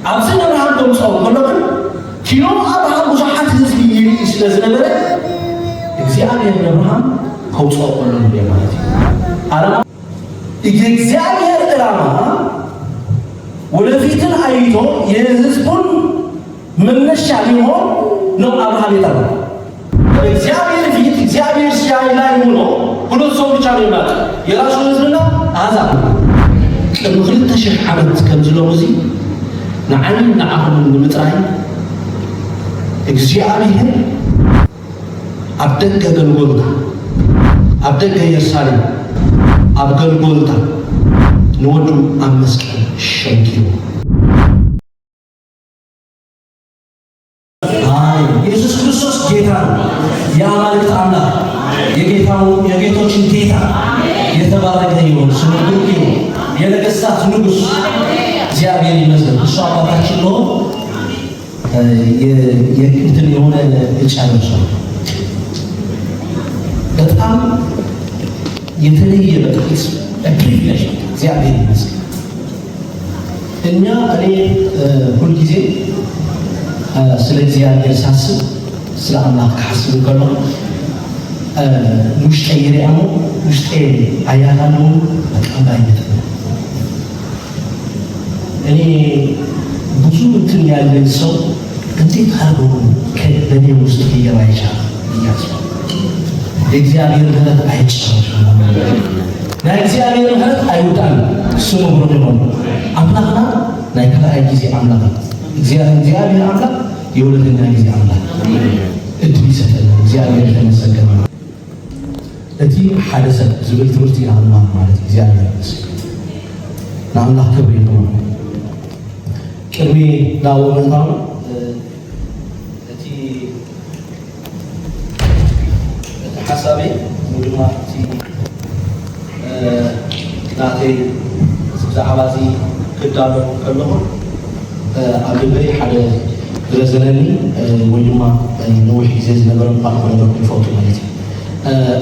عبسنا أبراهام توصل كلهم كيلو أبراهام وصحات هذي إسلام نبرة إجزاء أبراهام توصل كلهم بيمانتي أنا إجزاء أبراهام ولا فيتن أيضا يهزبون من الشعبهم نو أبراهام يتابع إجزاء فيت إجزاء الشيء لا يمونه كل صوب شعبنا يراسون زمنا هذا لما خلت تشرح عبد كم زلوزي نعلم نعهم من متراي إجزاءهم أبدك جلولتا أبدك يسالم أبدك جلولتا نودو أمسك شنكيو ኢየሱስ ክርስቶስ ጌታ ነው። የአማልክት አምላክ የጌቶችን ጌታ የተባረከ ይሁን። ስሙ ብሩክ ይሁን። የነገሥታት ንጉሥ እግዚአብሔር ይመስገን። እሱ አባታችን ነው። የእንትን የሆነ እጫለሽ በጣም የተለየ በጥቂት ፕሪቪሌጅ እግዚአብሔር ይመስገን። እኔ ሁልጊዜ ስለ እግዚአብሔር ሳስብ ስለ አምላክ ካስብ ከሆነ ውስጤ ይሪያሙ ውስጤ አያላሙ በጣም ባይነት እኔ ብዙ እንትን ያለን ሰው እንዴት አድርጎ ከበኔ ውስጥ ሊገባ ይችላል እያስባል እግዚአብሔር ምሕረት አይጨርም እግዚአብሔር ምሕረት አይወጣም ስሙ ብሩክ ነው አምላክና ናይከላይ ጊዜ አምላክ እግዚአብሔር አምላክ የሁለተኛ ጊዜ አምላክ እድል ይሰጠን እግዚአብሔር የተመሰገነ ነው እቲ ሐደሰ ዝብል ትምህርት ያህልና ማለት እግዚአብሔር ይመስገን ለአምላክ ክብር ይሁን ቅድሜ ላወመታው እቲ ሐሳቤ ሙሉማ እቲ ናቴ ዝዓባዚ ክዳሎ ከለሁ أبدي حدا درسناني ويما نوح يزيد نبرم أخونا نقول فوتو مالتي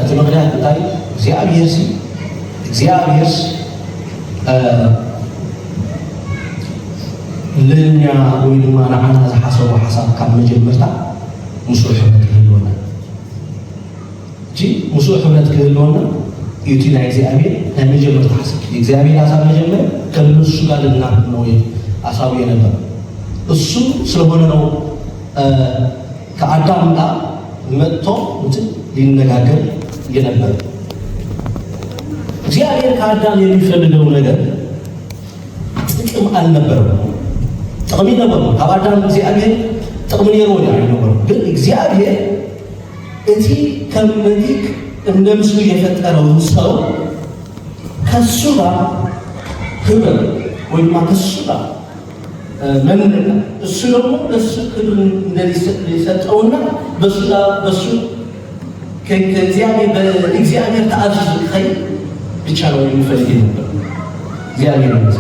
أتمنى بتاعي زيابيرس لنيا ويما نعنا هذا حسب وحسب كم مجمرتا مسؤول حمد كهلونا جي مسؤول حمد كهلونا يوتينا زيابير هم مجمرتا حسب زيابير حسب مجمر كل السؤال النار نوي أصابي نبر እሱ ስለሆነ ነው ከአዳም ጋር መጥቶ ሊነጋገር የነበረ እግዚአብሔር ከአዳም የሚፈልገው ነገር ጥቅም አልነበረም ጥቅም ነበር ከአዳም እግዚአብሔር ጥቅም የሮዳ ነበር ግን እግዚአብሔር እቲ ከመዲክ እንደምስሉ የፈጠረው ሰው ከሱ ጋር ህብረት ወይም ከሱ ጋር من السلوك بس كل اللي يسألونا بس لا بس كزيادة بزيادة تعرف الخير بتشاروا ينفردين زيادة بس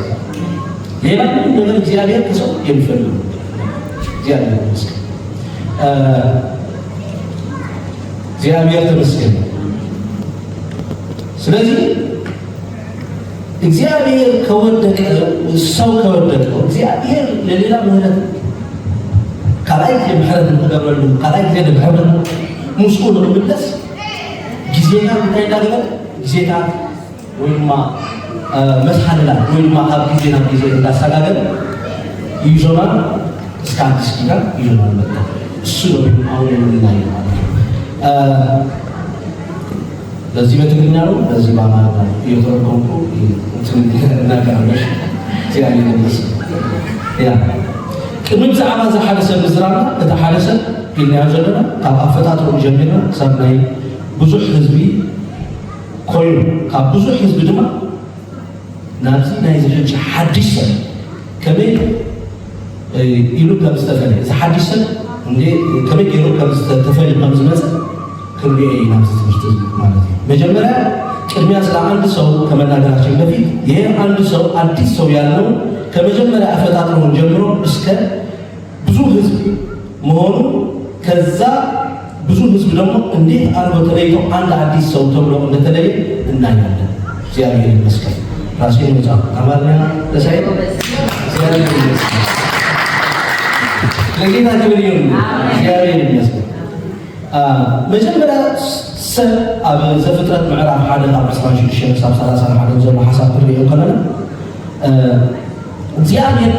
ليه من زيادة كسر ينفردون زيادة بس زيادة بس كده سلازي እግዚአብሔር ከወደቀ ሰው ከወደቀ እግዚአብሔር ለሌላ ምህረት ከላይ የምህረት ተቀበሉ ከላይ የምህረት ሙስቁል ምንደስ ጊዜና ታይዳለ ጊዜና ወይማ መስሐልና ወይማ ሀብ ጊዜና ጊዜ እንዳሰጋገር ይዞናል እስከ አዲስ ኪዳን ይዞናል መጣ እሱ ነው አሁን የምናየው ለዚህ በትግርኛ ነው ለዚህ በአማርኛ ነው እየተረጎምኩ እናገራለሽ ሲያሊ ነብስ ያ ቅድም ሰዓባ ዘሐደሰ ምዝራና ተሐደሰ ይናዘለና ካብ አፈታቱ ጀምሮ ሰብናይ ብዙ ህዝቢ ኮይኑ ካብ ብዙ ህዝቢ ድማ ናብዚ ናይ ዝሕጅ ሓድሽ ሰብ ከመይ ኢሉ ከም ዝተፈለ ዝሓድሽ ሰብ እንዴ ከመይ ገይሩ ከም ዝተፈለ ከም ዝመፀ ክንሪኦ ናብዚ ትምህርቲ ማለት ነው መጀመሪያ ቅድሚያ ስለ አንድ ሰው ከመናገራችን በፊት ይሄ አንድ ሰው አዲስ ሰው ያለው ከመጀመሪያ አፈጣጠሩ ጀምሮ እስከ ብዙ ህዝብ መሆኑ ከዛ ብዙ ህዝብ ደግሞ እንዴት አርጎ ተለይቶ አንድ አዲስ ሰው ተብሎ እንደተለየ እናያለን እግዚአብሔር ይመስገን ራሴን መጻፍ አማርኛ ለሳይ እግዚአብሔር ይመስገን ለጌታ ክብር ይሁን። እግዚአብሔር ይመስገን። መጀመሪያ ሰብ ኣብ ዘፍጥረት ምዕራፍ 1 ካብ 26-31 ዘሎ ሓሳብ ክሪኦ ከለና እግዚአብሔር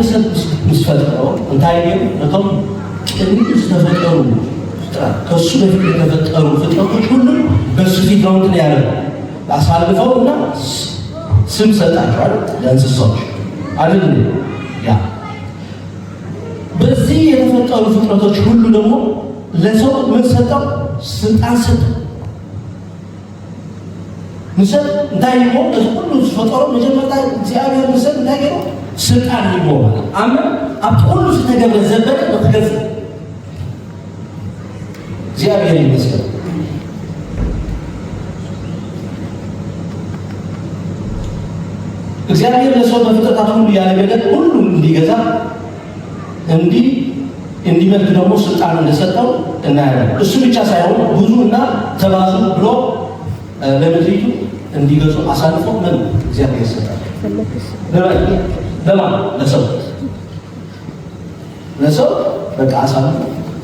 ምስ ፈጠሮ እንታይ እዩ እቶም ቅድሚ ዝተፈጠሩ ፍጥረት ከሱ በፊት የተፈጠሩ ፍጥረቶች ሁሉ በሱ ፊት ነው እንትን ያለው አሳልፈውና ስም ሰጣቸዋል ለእንስሳዎች አይደል? ያ በዚህ የተፈጠሩ ፍጥረቶች ሁሉ ደግሞ ለሰው ምን ሰጠው? ስልጣን ሰጠው። ምሰል እንዳይሞ ሁሉ ፈጠሩ መጀመሪያ እግዚአብሔር ምሰል እንዳይገሩ ስልጣን ይቦማል አመ አጥቁሉ ተገበ ዘበለ በተገዘ እግዚአብሔር ይመስገን። እግዚአብሔር ለሰው በፍጥረታት ሁሉ ያለገደ ሁሉ እንዲገዛ እንዲመልክ ደግሞ ስልጣን እንደሰጠው እናያለን። እሱ ብቻ ሳይሆን ብዙና ተባዙ ብሎ ለምድሪቱ እንዲገዙ አሳልፎ ምን እግዚአብሔር ይሰጣል። ለማን? ለሰው በቃ አሳልፎ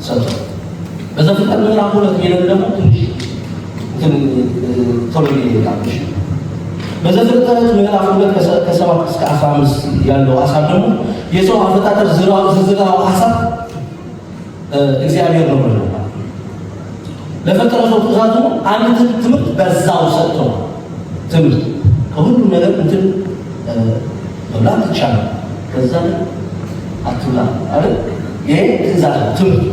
ሰጠው። በዘፍጥረት ምዕራፍ 2 ሄደን ደግሞ ትንሽ ቶሎ ይላልሽ። በዘፍጥረት ምዕራፍ 2 ከ7 እስከ 15 ያለው ሐሳብ ደግሞ የሰው አፈጣጠር ዝርዝራው ሐሳብ እግዚአብሔር ነው ማለት ነው። ለፈጠረው ሰው ትእዛዙ አንድ ትምህርት በዛው ሰጥተው ትምህርት ከሁሉ ነገር እንትን መብላት ይቻላል፣ ከዛ አትብላ አይደል? ይሄ ትእዛዝ ትምህርት።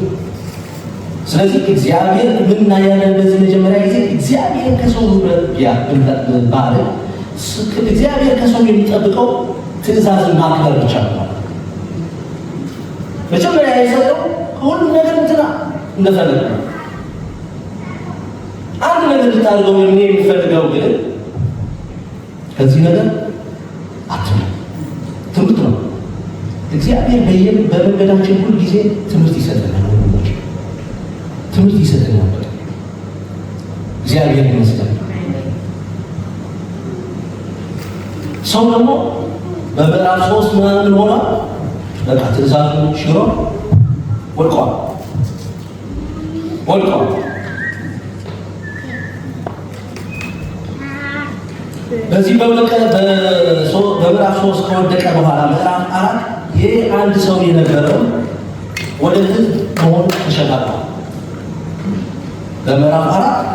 ስለዚህ እግዚአብሔር ምን ያያለን? በዚህ መጀመሪያ ጊዜ እግዚአብሔር ከሰው ባለ እግዚአብሔር ከሰው የሚጠብቀው ትእዛዝን ማክበር ብቻ ነው። መጀመሪያ የሰጠው ከሁሉ ነገር እንትና እንደፈለገ ነው። አንድ ነገር ልታደርገው የሚፈልገው ግን ከዚህ ነገር አትበል። ትምህርት ነው። እግዚአብሔር በመንገዳችን ሁሉ ጊዜ ትምህርት ይሰጠናል። ወንድሞች ትምህርት ይሰጠናል። እግዚአብሔር ይመስገን። ሰው ደግሞ በምዕራፍ 3 ምናምን ሆኗ በቃ ትእዛዙ ሽሮ ወድቋል። በዚህ በምዕራፍ 3 ከወደቀ በኋላ ምዕራፍ 4 ይህ አንድ ሰው የነበረው ወደ ሕዝብ መሆን ተሸጋግሯል። በምዕራፍ 4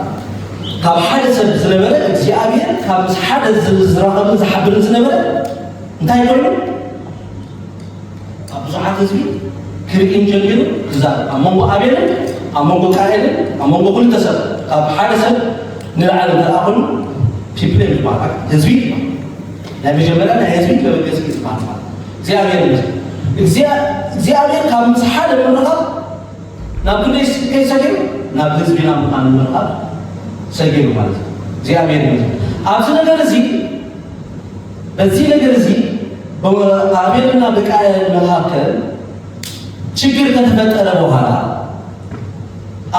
ካብ ሓደ ሰብ ዝነበረ እግዚአብሔር ካብ ምስ ሓደ ዝራኸብን ዝሓብርን ዝነበረ እንታይ ኮይኑ ኣብ ብዙሓት ህዝቢ ክርኢን ጀሚሩ ክዛረብ ኣብ መንጎ ኣቤልን ኣብ መንጎ ቃየልን ኣብ መንጎ ክልተ ሰብ ካብ ሓደ ሰብ ንላዕሊ ዝረአ ኮይኑ ፒፕል ይባላል። ህዝቢ ናይ መጀመሪያ ናይ ህዝቢ ከበገዝ ይባላል። እግዚአብሔር ካብ ምስ ሓደ ምርኻብ ናብ ክንደይ ከይሰጊሩ ናብ ህዝቢ ናብ ምዃን ምርኻብ ሰጊሩ ማለት ነው። እግዚአብሔር ይመስገን። ኣብዚ ነገር እዚ በዚህ ነገር እዚ በአቤልና በቃየል መካከል ችግር ከተፈጠረ በኋላ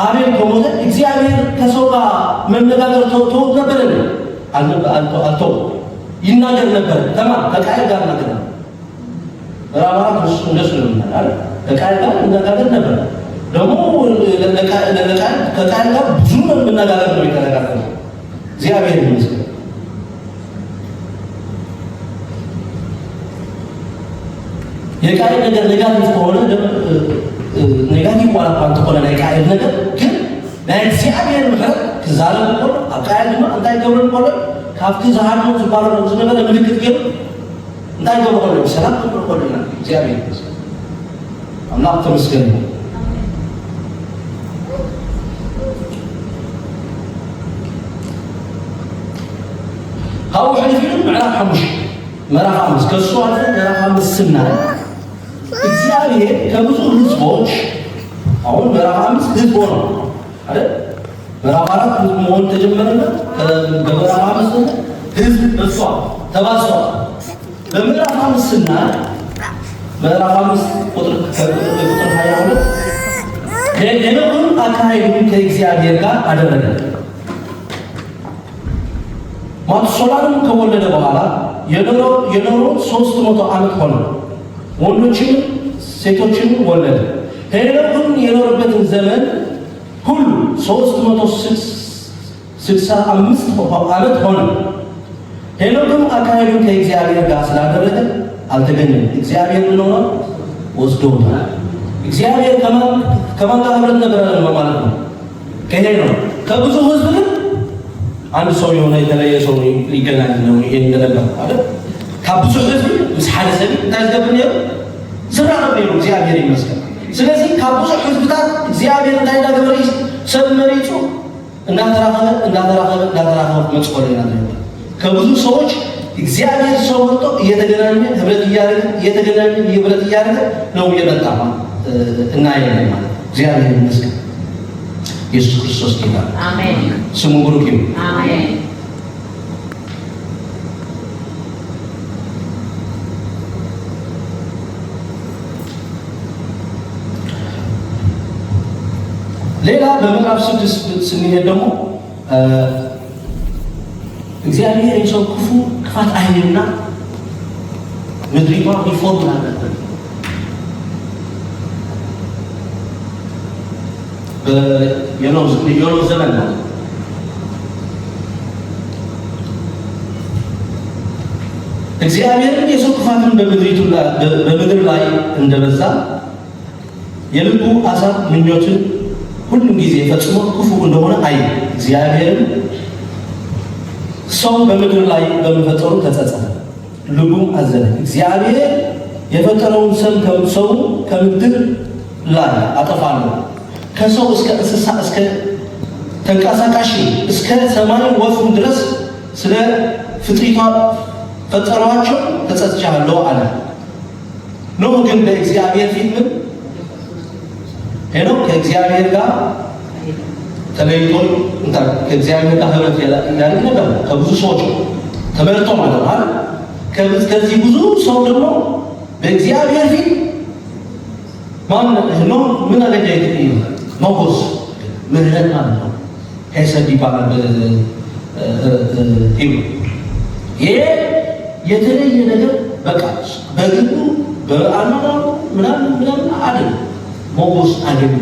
አቤል ከሞተ እግዚአብሔር ከሰው ጋር መነጋገር ተውት ነበር አልተው ይናገር ነበር። ከቃየል ጋር ነገር ነው። ራባ እንደሱ ነው ማለት ከቃየል ጋር መነጋገር ነበር። ደግሞ ከቃየል ጋር ብዙ መነጋገር ነው የተነጋገረው። እግዚአብሔር ይመስገን። የቃየል ነገር ኔጋቲቭ ከሆነ ኔጋቲቭ ዋላ ፓንት ከሆነ የቃየል ነገር ግን ለእግዚአብሔር ምሕረት ከዛለም እኮ አቃየል ነው እንዳይገበረ እኮ ካፍቲ ዘሃኑ ዝባለው ነው ዝነበረ ምልክት ግን እንዳይገበረ ነው ሰላም እኮ ነው። እግዚአብሔር ይመስገን። አምላክ ተመስገን። هاو حلفين معنا حمش مرا خامس كسوال مرا خامس سنة እግዚአብሔር ከብዙ ህዝቦች አሁን ምዕራፍ 5 ህዝብ ሆነ አይደል? ምዕራፍ 4 ህዝብ መሆን ተጀመረና በምዕራፍ 5 ህዝብ በሷ ተባሷ። በምዕራፍ 5 እና ምዕራፍ 5 ቁጥር 22 ከሄኖክም አካሄዱን ከእግዚአብሔር ጋር አደረገ። ማቱሳላንም ከወለደ በኋላ የኖረው 300 ዓመት ሆነ። ወንዶችም ሴቶችም ወለደ። ሄኖክም የኖረበትን ዘመን ሁሉ 365 ዓመት ሆነ። ሄኖክም አካሄዱን ከእግዚአብሔር ጋር ስላደረገ አልተገኘም። እግዚአብሔር ምን ሆነ? ወስዶታል። እግዚአብሔር ከማን ጋር ህብረት ነበረን ማለት ነው? ከሄኖክ ከብዙ ህዝብ ግን አንድ ሰው የሆነ የተለየ ሰው ሊገናኝ ነው ይሄ እንደነበር አይደል? ከብዙ ህዝብ ምስሐለ ሰብ ታዝገብኝ ዝራብ ነው እግዚአብሔር ይመስገን። ስለዚህ ከብዙ ህዝብ ጋር እግዚአብሔር እንዳይዳገበረ ሰብ መሪጹ እንዳተራኸበ መጽቆለና ነው። ከብዙ ሰዎች እግዚአብሔር ሰው ወጥቶ እየተገናኘ ህብረት እያደረገ ነው የመጣ እና ያለን ማለት እግዚአብሔር ይመስገን። ኢየሱስ ክርስቶስ ጌታ አሜን። ስሙ ብሩክ ይሁን። አሜን። ሌላ በምዕራፍ 6 ስንሄድ ደግሞ እግዚአብሔር የሰው ክፋት አይንና ምድሪቷ ሪፎርም አለበት። የኖህ ዘመን ነው። እግዚአብሔርን የሰው ክፋትን በምድር ላይ እንደበዛ የልቡ ሐሳብ ምኞትን ሁሉም ጊዜ ፈጽሞ ክፉ እንደሆነ አየ። እግዚአብሔርን ሰው በምድር ላይ በመፈጠሩ ተጸጸተ፣ ልቡም አዘነ። እግዚአብሔር የፈጠረውን ሰው ከምድር ላይ አጠፋለሁ፣ ከሰው እስከ እንስሳ እስከ ተንቀሳቃሽ እስከ ሰማይ ወፍ ድረስ ስለ ፍጥረቷ ፈጠሯቸው ተጸጽቻለሁ አለ። ኖህ ግን በእግዚአብሔር ፊት ምን ሄኖክ ከእግዚአብሔር ጋር ተለይቶ ከእግዚአብሔር ጋር ህብረት ያደርግ ነበር። ከብዙ ሰዎች ተመርጦ ማለት ነው። ከዚህ ብዙ ሰው ደግሞ በእግዚአብሔር ፊት ማን ነው? ምን አገኘ? ሞገስ ምህረት ማለት ነው። ሄሰድ ይባላል። ይሄ የተለየ ነገር በቃ በግሉ በአኗኗሩ ምናምን አይደል። ሞገስ አገኘ።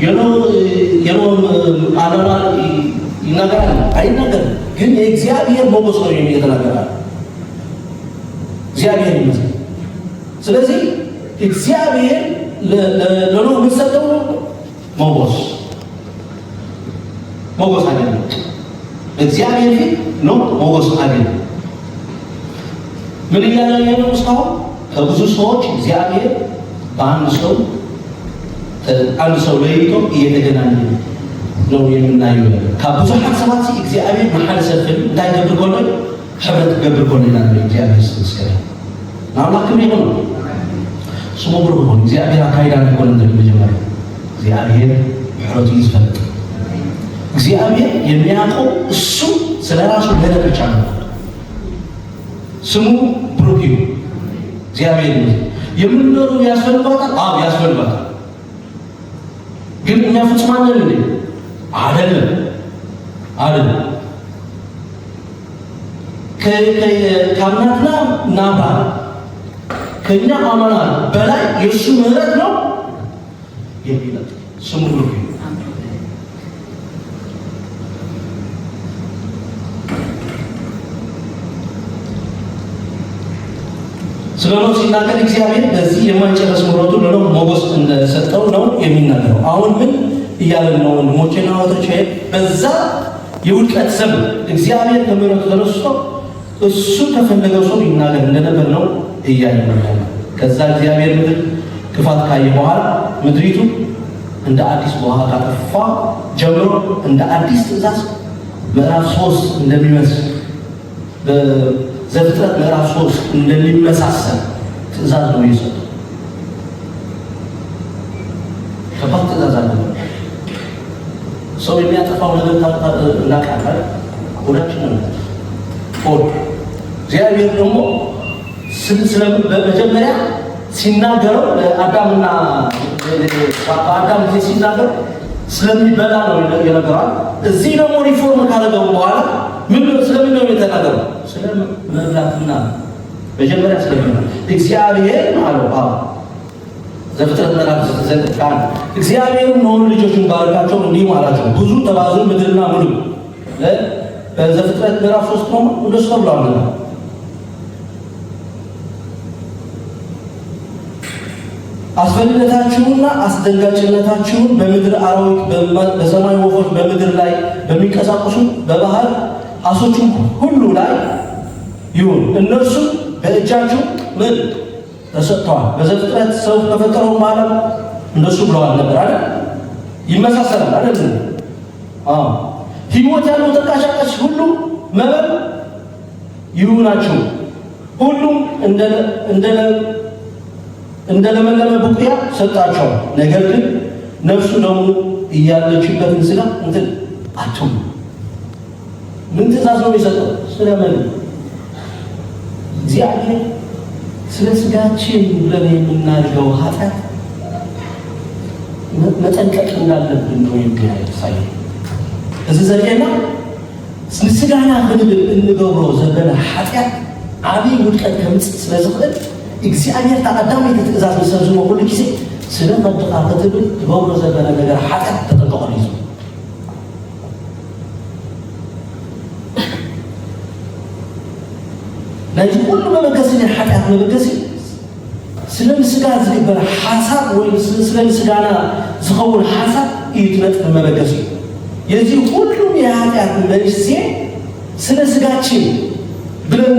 የኖህ አኗኗር ይናገራል አይናገርም፣ ግን የእግዚአብሔር ሞገስ ነው የተናገራል። እግዚአብሔር ይመስገን። ስለዚህ እግዚአብሔር ለኖህ የሚሰጠው ሞገስ አገኘ። እግዚአብሔር ፊት ነው ሞገስ አገኘ። ምን እያለ ነው? እስካሁን ከብዙ ሰዎች እግዚአብሔር አንድ ሰው ለይቶ እየተገናኘ ነው የምናየው። ከብዙሓት ሰባት እግዚአብሔር መሐለ ሰልፍን እንታይ ገብር ኮሎ ሕብረት ገብር ኮሎ ይላል እግዚአብሔር ስለ አምላክም ይሁን ስሙ ብሩክ ይሁን። እግዚአብሔር አካይዳ ነው እንደሚጀምር እግዚአብሔር ሕረቱ ይዝፈልጥ። እግዚአብሔር የሚያውቀው እሱ ስለራሱ ገለጥ ብቻ ነው። ስሙ ብሩክ ይሁን። እግዚአብሔር የምንኖሩ ያስፈልጋታል። አዎ ያስፈልጋታል። ግን እኛ ፍጹማን ነን እንዴ? አይደለም። ከአምላክና ናባ ከእኛ አማናል በላይ የእሱ ምህረት ነው የሚለት ስሙ ብሩክ ይሁን። ስለ ኖህ ሲናገር እግዚአብሔር በዚህ የማይጨረስ ምሕረቱ ለኖህ ሞገስ እንደሰጠው ነው የሚናገረው። አሁን ምን እያለን ነው ወንድሞቼና እህቶቼ? በዛ የውድቀት ዘመን እግዚአብሔር ከምሕረቱ ተነስቶ እሱ ከፈለገው ሰው ይናገር እንደነበር ነው እያለን ነው። ከዛ እግዚአብሔር ምድር ክፋት ካየ በኋላ ምድሪቱ እንደ አዲስ ውሃ ካጠፋ ጀምሮ እንደ አዲስ ትእዛዝ ምዕራፍ 3 እንደሚመስል ዘፍጥረት ምዕራፍ 3 እንደሚመሳሰል ትእዛዝ ነው የሰጠው። ከባድ ትእዛዝ አለ። ሰው የሚያጠፋው ነገር እናውቃለን ሁላችንም። እግዚአብሔር ደግሞ በመጀመሪያ ሲናገረው ለአዳምና በአዳም ጊዜ ሲናገር ስለሚበላ ነው የነገረው። እዚህ ደግሞ ሪፎርም ካደረገው በኋላ ስለምን ነው የተናገረው? ስለመብላትና መጀመሪያ ስለምን እግዚአብሔር አለው ዘፍጥረት ምዕራፍ 9 እግዚአብሔርም ኖኅን ልጆቹን ባረካቸው እንዲህም አላቸው ብዙ ተባዙ ምድርና ሙሉ። በዘፍጥረት ምዕራፍ 3 ነው እንደሱ ተብሏል። አስፈሪነታችሁንና አስደንጋጭነታችሁን በምድር አራዊት፣ በሰማይ ወፎች፣ በምድር ላይ በሚንቀሳቀሱ በባህር ዓሦችም ሁሉ ላይ ይሁን። እነርሱ በእጃችሁ ምን ተሰጥተዋል። በዘፍጥረት ሰው ከፈጠረው በኋላ እንደሱ ብለዋል ነበር አይደል? ይመሳሰላል አይደል? ሕይወት ያለው ተንቀሳቃሽ ሁሉ መብል ይሁናችሁ። ሁሉም እንደ ለመለመ ቡቃያ ሰጣቸው። ነገር ግን ነፍሱ ደግሞ እያለችበትን ሥጋ እንትን አትብሉ። ምን ትእዛዝ ነው የሰጠው? ስለምን እግዚአብሔር ስለ ሥጋችን ብለን የምናደርገው ኃጢአት መጠንቀቅ እንዳለብን ነው የሚያሳይ። እዚህ ዘርኤና ስጋና እንገብሮ ዘበነ ኃጢአት ዓብይ ውድቀት ከምጽእ ስለ ዝኽእል እግዚአብሔር ተቀዳሚ ትእዛዝ ዝሰብዝዎ ኩሉ ጊዜ ስለ መጠቃቀት ትገብሮ ዘበነ ነገር ኃጢአት ተጠንቀቆ ይዙ ናይዚ ኩሉ መበገሲ ኃጢአት መበገሲ ስለ ምስጋ ዝግበር ሓሳብ ወይ ስለ ምስጋና ዝኸውን ሓሳብ እዩ ትነጥፍ መበገሲ። የዚህ ሁሉም የኃጢአት መንስኤ ስለ ስጋችን ብለን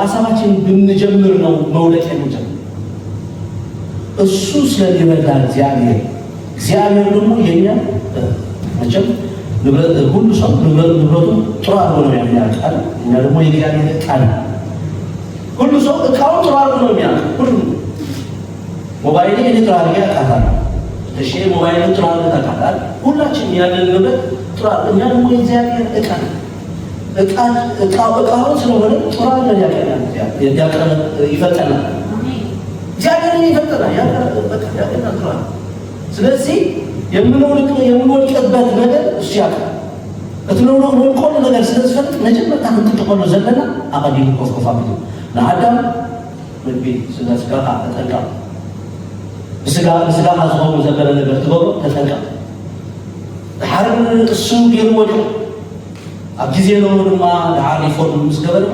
አሳባችን ብንጀምር ነው መውደቅ የምንጀምር። እሱ ስለሚረዳ እግዚአብሔር ደግሞ የኛ መቼም ሁሉ ሰው ንብረቱ ጥሩ አድርጎ ነው የሚያውቃል። እኛ ደግሞ የእግዚአብሔር ዕቃ ነው። ሁሉ ሰው ዕቃውን ጥሩ አድርጎ ነው የሚያውቅ። ሁሉ ሞባይል እኔ ጥሩ አድርጌ አውቃታለሁ። እሺ ሞባይልን ጥሩ አድርገህ ታውቃለህ። ሁላችን ያለን ንብረት ጥሩ አድርገን እኛ ደግሞ የእግዚአብሔር ዕቃ ነው። ዕቃውን ስለሆነ ጥሩ አድርገን ያቀርበናል፣ ይፈጠናል። እግዚአብሔርን ይፈጠናል፣ ያቀርበናል። ስለዚህ የምንወድቅበት ነገር እሱ ያውቃል። እትነውሎ ወልቆል ነገር ስለዝፈልጥ መጀመርታ እንትቆሎ ዘለና አቀዲም ኮፍኮፋ ቢሉ ለአዳም ልቢ ስጋ ተጠንቀቅ፣ ስጋ ዝሆኑ ዘበለ ነገር ትገብሮ ተጠንቀቅ። ድሓር እሱ ገይሩ ወዲቁ ኣብ ጊዜ ነው ድማ ድሓር ሪፎርም ምስ ገበረ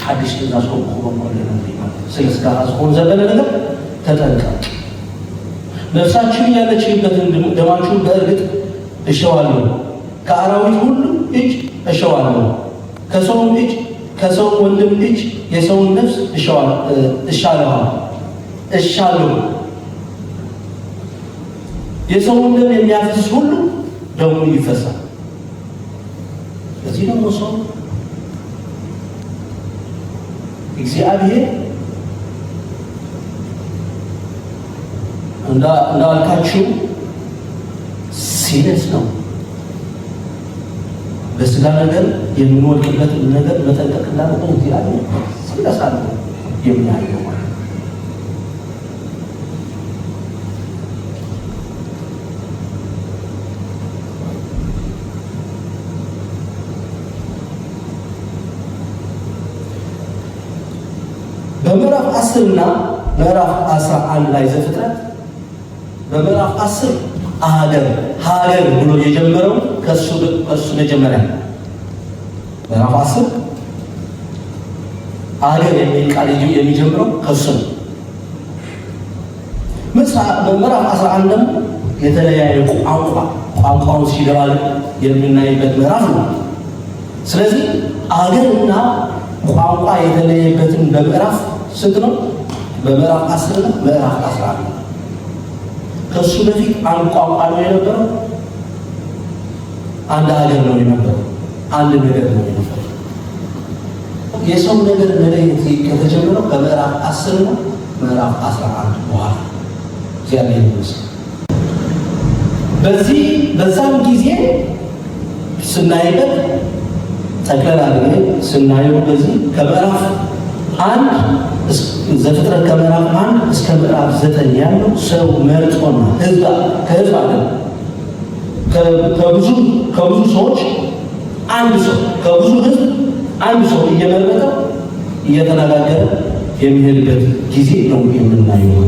ሓድሽ ትእዛዝ ክኸውን ኮለና ስለ ስጋ ዝሆኑ ዘበለ ነገር ተጠንቀቅ። ነፍሳችሁ ያለችበትን ደማችሁን በእርግጥ እሸዋለሁ፣ ከአራዊት ሁሉ እጅ እሸዋለሁ፣ ከሰውም እጅ ከሰው ወንድም እጅ የሰውን ነፍስ እሻለሁ። የሰውን ደም የሚያፈስ ሁሉ ደሙ ይፈሳል። እዚህ ደግሞ ሰው እግዚአብሔር እንዳልካችሁ ሲሪየስ ነው። በስጋ ነገር የምንወድቅበት ነገር መጠንቀቅ እንዳለብን እግዚአብሔር ሲሪየስ አድርጎ የሚያየው ማለት ነው። በምዕራፍ 10 እና ምዕራፍ 11 ላይ ዘፍጥረት በምዕራፍ 10 ሀገር ብሎ የጀመረው ከሱ መጀመሪያ ምዕራፍ 10 ሀገር የሚል ቃል የሚጀምረው ከሱ ነው። ምዕራፍ 11 ደግሞ የተለያየ ቋንቋውን ሲገባል የምናይበት ምዕራፍ ነው። ስለዚህ ሀገርና ቋንቋ የተለየበትን በምዕራፍ ስንት ነው? በምዕራፍ 10 እና ምዕራፍ 11 ከሱ በፊት አንድ ቋንቋ ነው የነበረው፣ አንድ ሀገር ነው የነበረው፣ አንድ ነገር ነው የነበረው። የሰው ነገር መለየት ከተጀመረው ከምዕራፍ 10 እና ምዕራፍ 11 በኋላ እግዚአብሔር ይመስገን። በዛም ጊዜ ስናይበት ጠቅለል አድርገን ስናየው በዚህ ከምዕራፍ 1 ዘፍጥረት ከምዕራፍ 1 እስከ ምዕራፍ 9 ያለው ሰው መርጦና ከህዝብ አለ ከብዙ ሰዎች አንድ ሰው ከብዙ ህዝብ አንድ ሰው እየመረጠ እየተነጋገረ የሚሄድበት ጊዜ ነው የምናየው።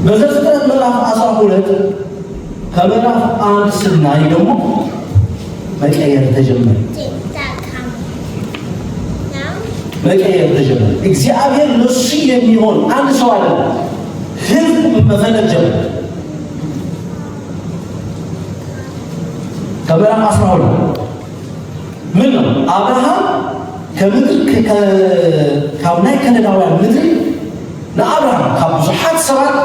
በዘፍጥረት ምዕራፍ 12 ከምዕራፍ 1 ስናይ ደግሞ መቀየር ተጀመረ። መቀየር ተጀመረ። እግዚአብሔር ለሱ የሚሆን አንድ ሰው አለ ህዝብ መፈለግ ጀመረ። ከምዕራፍ 12 ምን ነው አብርሃም ከምድር ከናይ ከነዳውያን ምድር ንአብርሃም ካብ ብዙሓት ሰባት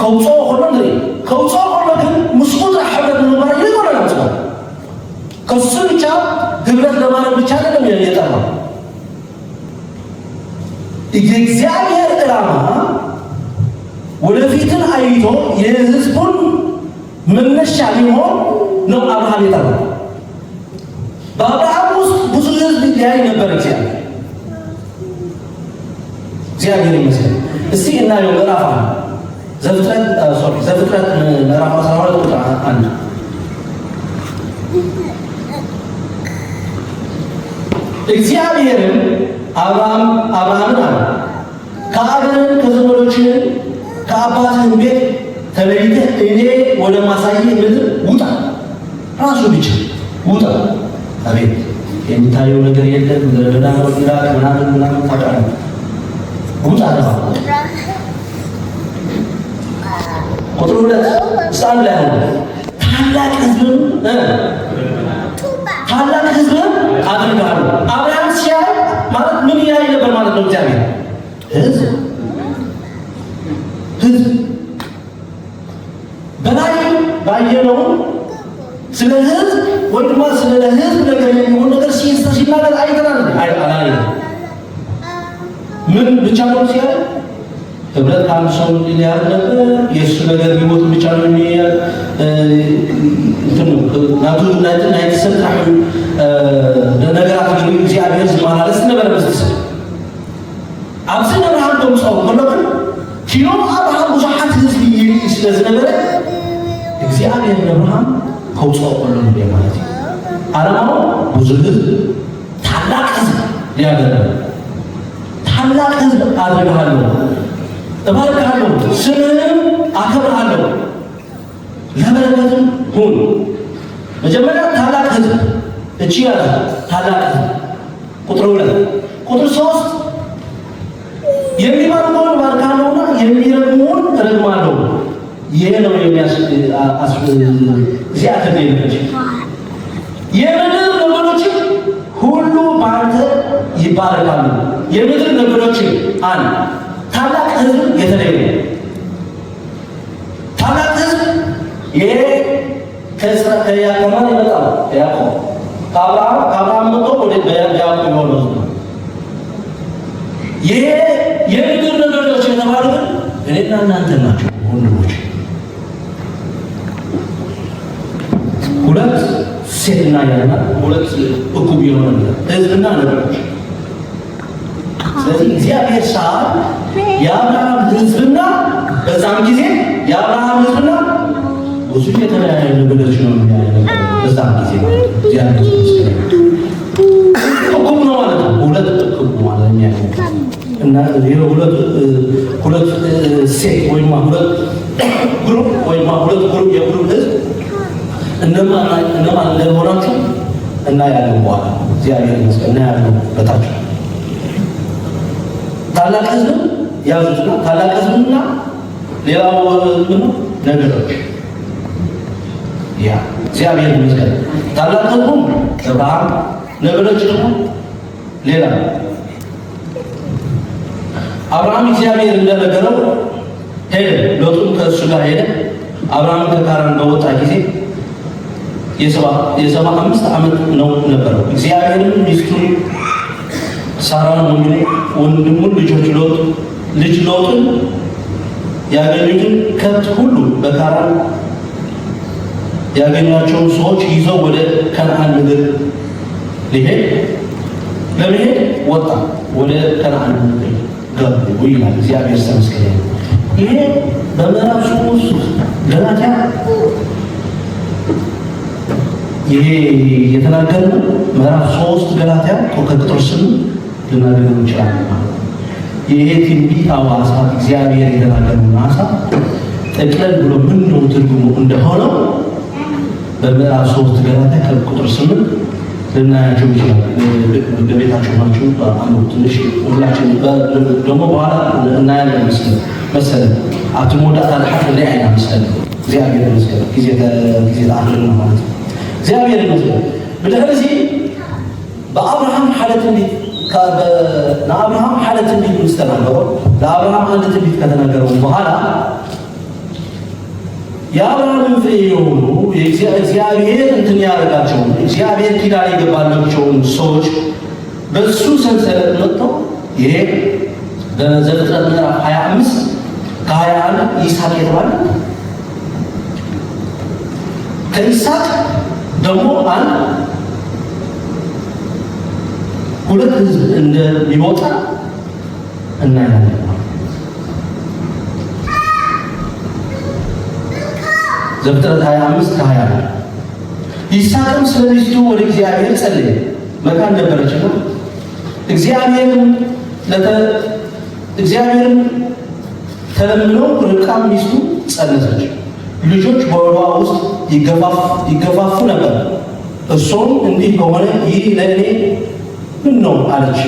ከውፅኦ ከሎ ንርኢ ከውፅኦ ከሎ ግን ምስኡ ሕብረት ንምግባር ይኮነ ናምፅኦ ከሱ ብቻ ህብረት ለማድረግ ብቻ አይደለም የጠራው። የእግዚአብሔር ዓላማ ወደፊትን አይቶ የህዝቡን መነሻ ሊሆን ነው አብርሃም የጠራው። በአብርሃም ውስጥ ብዙ ህዝብ ሊያይ ነበር እግዚአብሔር ይመስገን። እስቲ እናየው ምዕራፍ ዘፍጥረት ምዕራፍ 12 ቁጥር 1 እግዚአብሔርም አብርሃምን አለ ከአገርህም ከዘመዶችህም ከአባትህም ቤት ተለይተህ እኔ ወደ ማሳየህ ምድር ውጣ። ራሱ ብቻ ውጣ። አቤት የሚታየው ነገር የለም። ለዳና ምናምን ታውቃለህ። ውጣ ነው ቁጥር 2 ሳን ላይ ታላቅ ህዝብ አድርጋለሁ። አብርሃም ሲያይ ማለት ምን ያይ ነበር ማለት ነው? እግዚአብሔር ህዝብ በላይ ባየነው ስለ ህዝብ ወድማ ስለ ህዝብ ነገር የሚሆን ነገር ሲናገር አይተናል። ምን ብቻ ነው ሲያይ ህብረት ከአንድ ሰው ሊያር ነበር። የእሱ ነገር ሊሞት ብቻ ነው የሚያል ናቱ ናይትን አይተሰጣሁ ነገራት ግን እግዚአብሔር ዝማላለስ ነበር መስስ አብስነ አብርሃም ተውጻው ወለከ ኪሎም አብርሃም ብዙሓት ህዝብ ስለዚህ ነበር እግዚአብሔር አብርሃም ተውጻው ወለከ ማለት አላማው ብዙ ህዝብ ታላቅ ህዝብ ሊያደርግ ታላቅ ህዝብ አድርጋለሁ እባርካለሁ ስምህንም አከብርሃለሁ ለበረከትም ሁን። መጀመሪያ ታላቅ ህዝብ እቺ ያለ ታላቅ ህዝብ ቁጥር 2 ቁጥር 3 የሚባርከውን ባርካለሁና የሚረግመውን እረግማለሁ። ይሄ ነው እግዚአብሔር ነች የምድር ነገሮች ሁሉ በአንተ ይባረካሉ። የምድር ነገሮች አንድ ታላቅ ህዝብ የተለየ ታላቅ ህዝብ ይሄ ከያዕቆብ ይመጣል። ያዕቆብ ከአብርሃም መጥቶ ወደ ያዕቆብ የሆነው ይሄ የምድር ነገሮች የተባሉት እኔና እናንተ ናቸው ወንድሞች። ሁለት ሴትና ያና ሁለት እኩብ የሆነ ህዝብና ነገሮች። ስለዚህ እግዚአብሔር ሰዓት የአብርሃም ህዝብና በዛም ጊዜ የአብርሃም ህዝብና ብዙ የተለያዩ ነገሮች ነው የሚያደርገው። በዛም ጊዜ እግዚአብሔር እኩብ ነው ማለት ነው። ሁለት እኩብ ማለት የሚያደርገው እና ሁለት ሴት ወይም ሁለት ግሩፕ ወይም ሁለት ግሩፕ የግሩፕ ህዝብ እነማን እንደሆናችሁ እና ያለው በኋላ እግዚአብሔር ይመስገን እና ያለው በታችሁ ታላቅ ህዝብ ያዙትና ታላቅ ህዝብና ሌላው ህዝብ ነገሮች ያ እግዚአብሔር ይመስገን ታላቅ ህዝብ አብርሃም ነገሮች ደግሞ ሌላ አብርሃም እግዚአብሔር እንደነገረው ሄደ። ሎጥም ከእሱ ጋር ሄደ። አብርሃም ከካራን በወጣ ጊዜ የ75 ዓመት ነው ነበረው። እግዚአብሔርም ሚስቱን ሳራን ወንድሙን ልጅ ሎጥን ያገኙትን ከብት ሁሉ በካራን ያገኟቸውን ሰዎች ይዘው ወደ ከነዓን ምድር ለመሄድ ወጣ። ወደ ከነዓን ምድር ገቡ ይላል እግዚአብሔር ይመስገን። ይሄ በምዕራፍ 3 ገላትያ ይሄ የተናገረው ምዕራፍ 3 ገላትያ ከቁጥር 8 ልናገኘው እንችላለን። የትንቢት ሐሳብ እግዚአብሔር የተናገረውን ሐሳብ ጠቅለል ብሎ ምን ነው ትርጉሙ እንደሆነው በምዕራፍ 3 ገላትያ ከቁጥር 8 ልናያቸው ይችላል። በቤታችሁ ናችሁ አንዱ ትንሽ ሁላችን ደግሞ በኋላ እናያለን መሰለኝ አትሞዳት አልሐቅ ላይ አይና መሰለኝ እግዚአብሔር ይመስገን ጊዜ ተአክልና ማለት ነው። እግዚአብሔር ይመስገን ስለዚህ በአብርሃም ሐለት እንዴት ለአብርሃም ሐለት እንዴት ምስተናገረው ለአብርሃም ሐለት እንዴት ከተናገረው በኋላ የአብርሃምን ፍሬ የሆኑ እግዚአብሔር እንትን ያደርጋቸው እግዚአብሔር ኪዳን የገባላቸውን ሰዎች በሱ ሰንሰለት መጥተው ይሄ በዘፍጥረት ምዕራፍ 25 ከ21 ይስሐቅ የተባለ ከይስሐቅ ደግሞ ሁለት ህዝብ እንደሚወጣ እናያለን። ዘፍጥረት 25 ከ21 ይስሐቅም ስለ ሚስቱ ወደ እግዚአብሔር ጸለየ። መካን ነበረችና እግዚአብሔርን ተለምኖ ርብቃም ሚስቱ ጸነሰች። ልጆች በሆዷ ውስጥ ይገፋፉ ነበር። እርሷም እንዲህ ከሆነ ይህ ለእኔ ምን ነው አለች።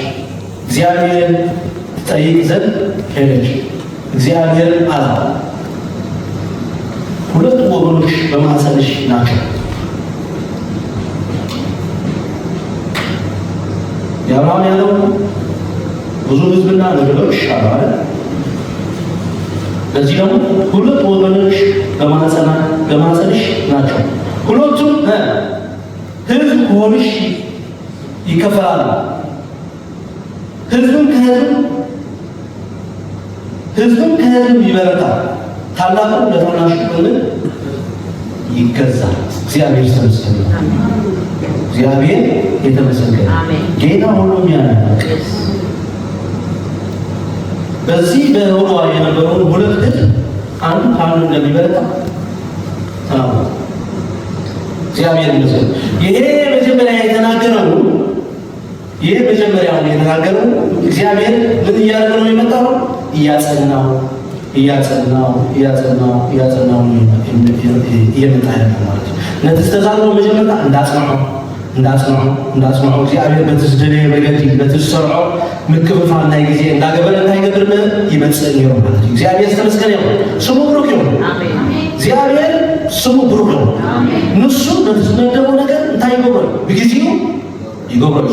እግዚአብሔርን ትጠይቅ ዘንድ ሄደች። እግዚአብሔር አላት ሁለት ወገኖች በማኅፀንሽ ናቸው። የአብርሃም ያለው ብዙ ህዝብና ነገዶች አሉ አይደል? ለዚህ ደግሞ ሁለት ወገኖች በማኅፀንሽ ናቸው። ሁለቱም ህዝብ ከሆንሽ ይከፈላሉ። ህዝብም ከህዝብ ይበረታል። ታላቁ ለታናሹ ይገዛል። እግዚአብሔር ይመስገን። እግዚአብሔር የተመሰገነ ጌታ ሁሉም ያናል። በዚህ በሆዷ የነበረውን ሁለት ህዝብ አንዱ ከአንዱ እንደሚበረታ ተናግሯል። እግዚአብሔር ይመስገን። ይሄ መጀመሪያ የተናገረው እግዚአብሔር ምን እያደረገ ነው የመጣው? እያጸናው እየመጣ ያለ ማለት ነው። ነተስተዛዝሮ መጀመሪያ እንዳጽናው እግዚአብሔር በትስደለ በገቲ በትሰርዖ ምክብፋል ናይ ጊዜ እንዳገበረ እንዳይገብር ይመጽእ ነው ማለት ነው። እግዚአብሔር ተመስገን ይሁን፣ ስሙ ብሩክ ይሁን። እግዚአብሔር ስሙ ብሩክ ነው። ንሱ በተስደደው ነገር እንታይ ይጎበል በጊዜው ይጎበል።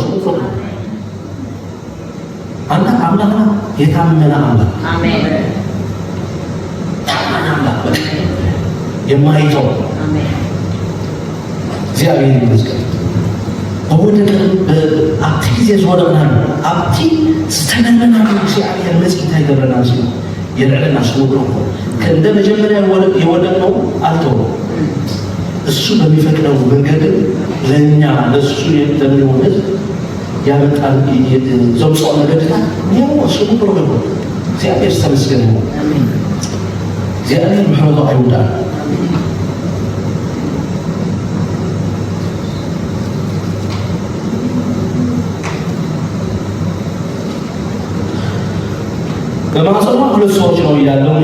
አንተ አምላክ የታመነ አምላክ አሜን። የማይተው እግዚአብሔር ይመስገን። በወደቀ በአብቲ ጊዜ ዝወደቅናል አብቲ ዝተመናና እግዚአብሔር መጽታ ይገበናል ሲሉ የልዕልና ስሙ ብሩክ ነው። ከእንደ መጀመሪያ የወደቅነው አልተው እሱ በሚፈቅደው መንገድ ለእኛ ለእሱ የሚሆን ያመጣል። ዘውፅኦ ነገድታ ያው ስሙ ብሩክ ነው። እግዚአብሔር ተመስገን ነው። እግዚአብሔር ምሕረቱ አይውዳል። በማኅፀኗ ሁለት ሰዎች ነው እያለን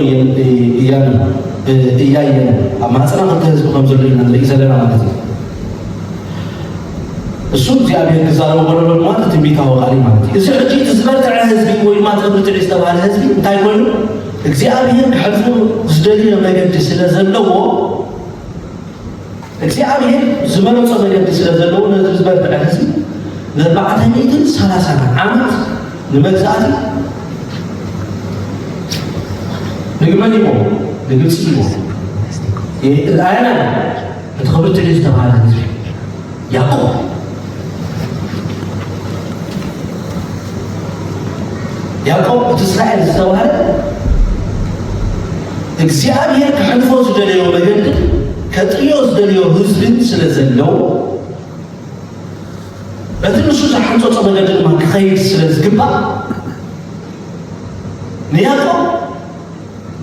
እያየን ማኅፀኗ ከህዝብ ከምዘለ ይዘለና ማለት ነው። እሱ እግዚአብሔር ግዛለው ወረዶ ማለት ትንቢታዊ ቃል ማለት ነው። እዚ ሕጂ ዝበርትዐ ህዝቢ ወይ ማለት ብትዕ ዝተባሃለ ህዝቢ እንታይ ኮይኑ እግዚአብሔር ከሕልፉ ዝደልዮ መገዲ ስለ ዘለዎ እግዚአብሔር ዝመረፆ መገዲ ስለ ዘለዎ ነዚ ዝበርትዐ ህዝቢ ን430 ዓመት ንመግዛእቲ ንግመን ይሞ ንግብፂ ይሞ ኣያና እቲ ክብትዕ ዝተባሃለ ህዝቢ ያዕቆብ እቲ እስራኤል ዝተባሃለ እግዚአብሔር ከሕልፎ ዝደልዮ መገዲ ከጥዮ ዝደልዮ ህዝብን ስለ ዘለዎ በቲ ንሱ ዝሓንፀፆ መገዲ ድማ ክኸይድ ስለ ዝግባእ ንያዕቆብ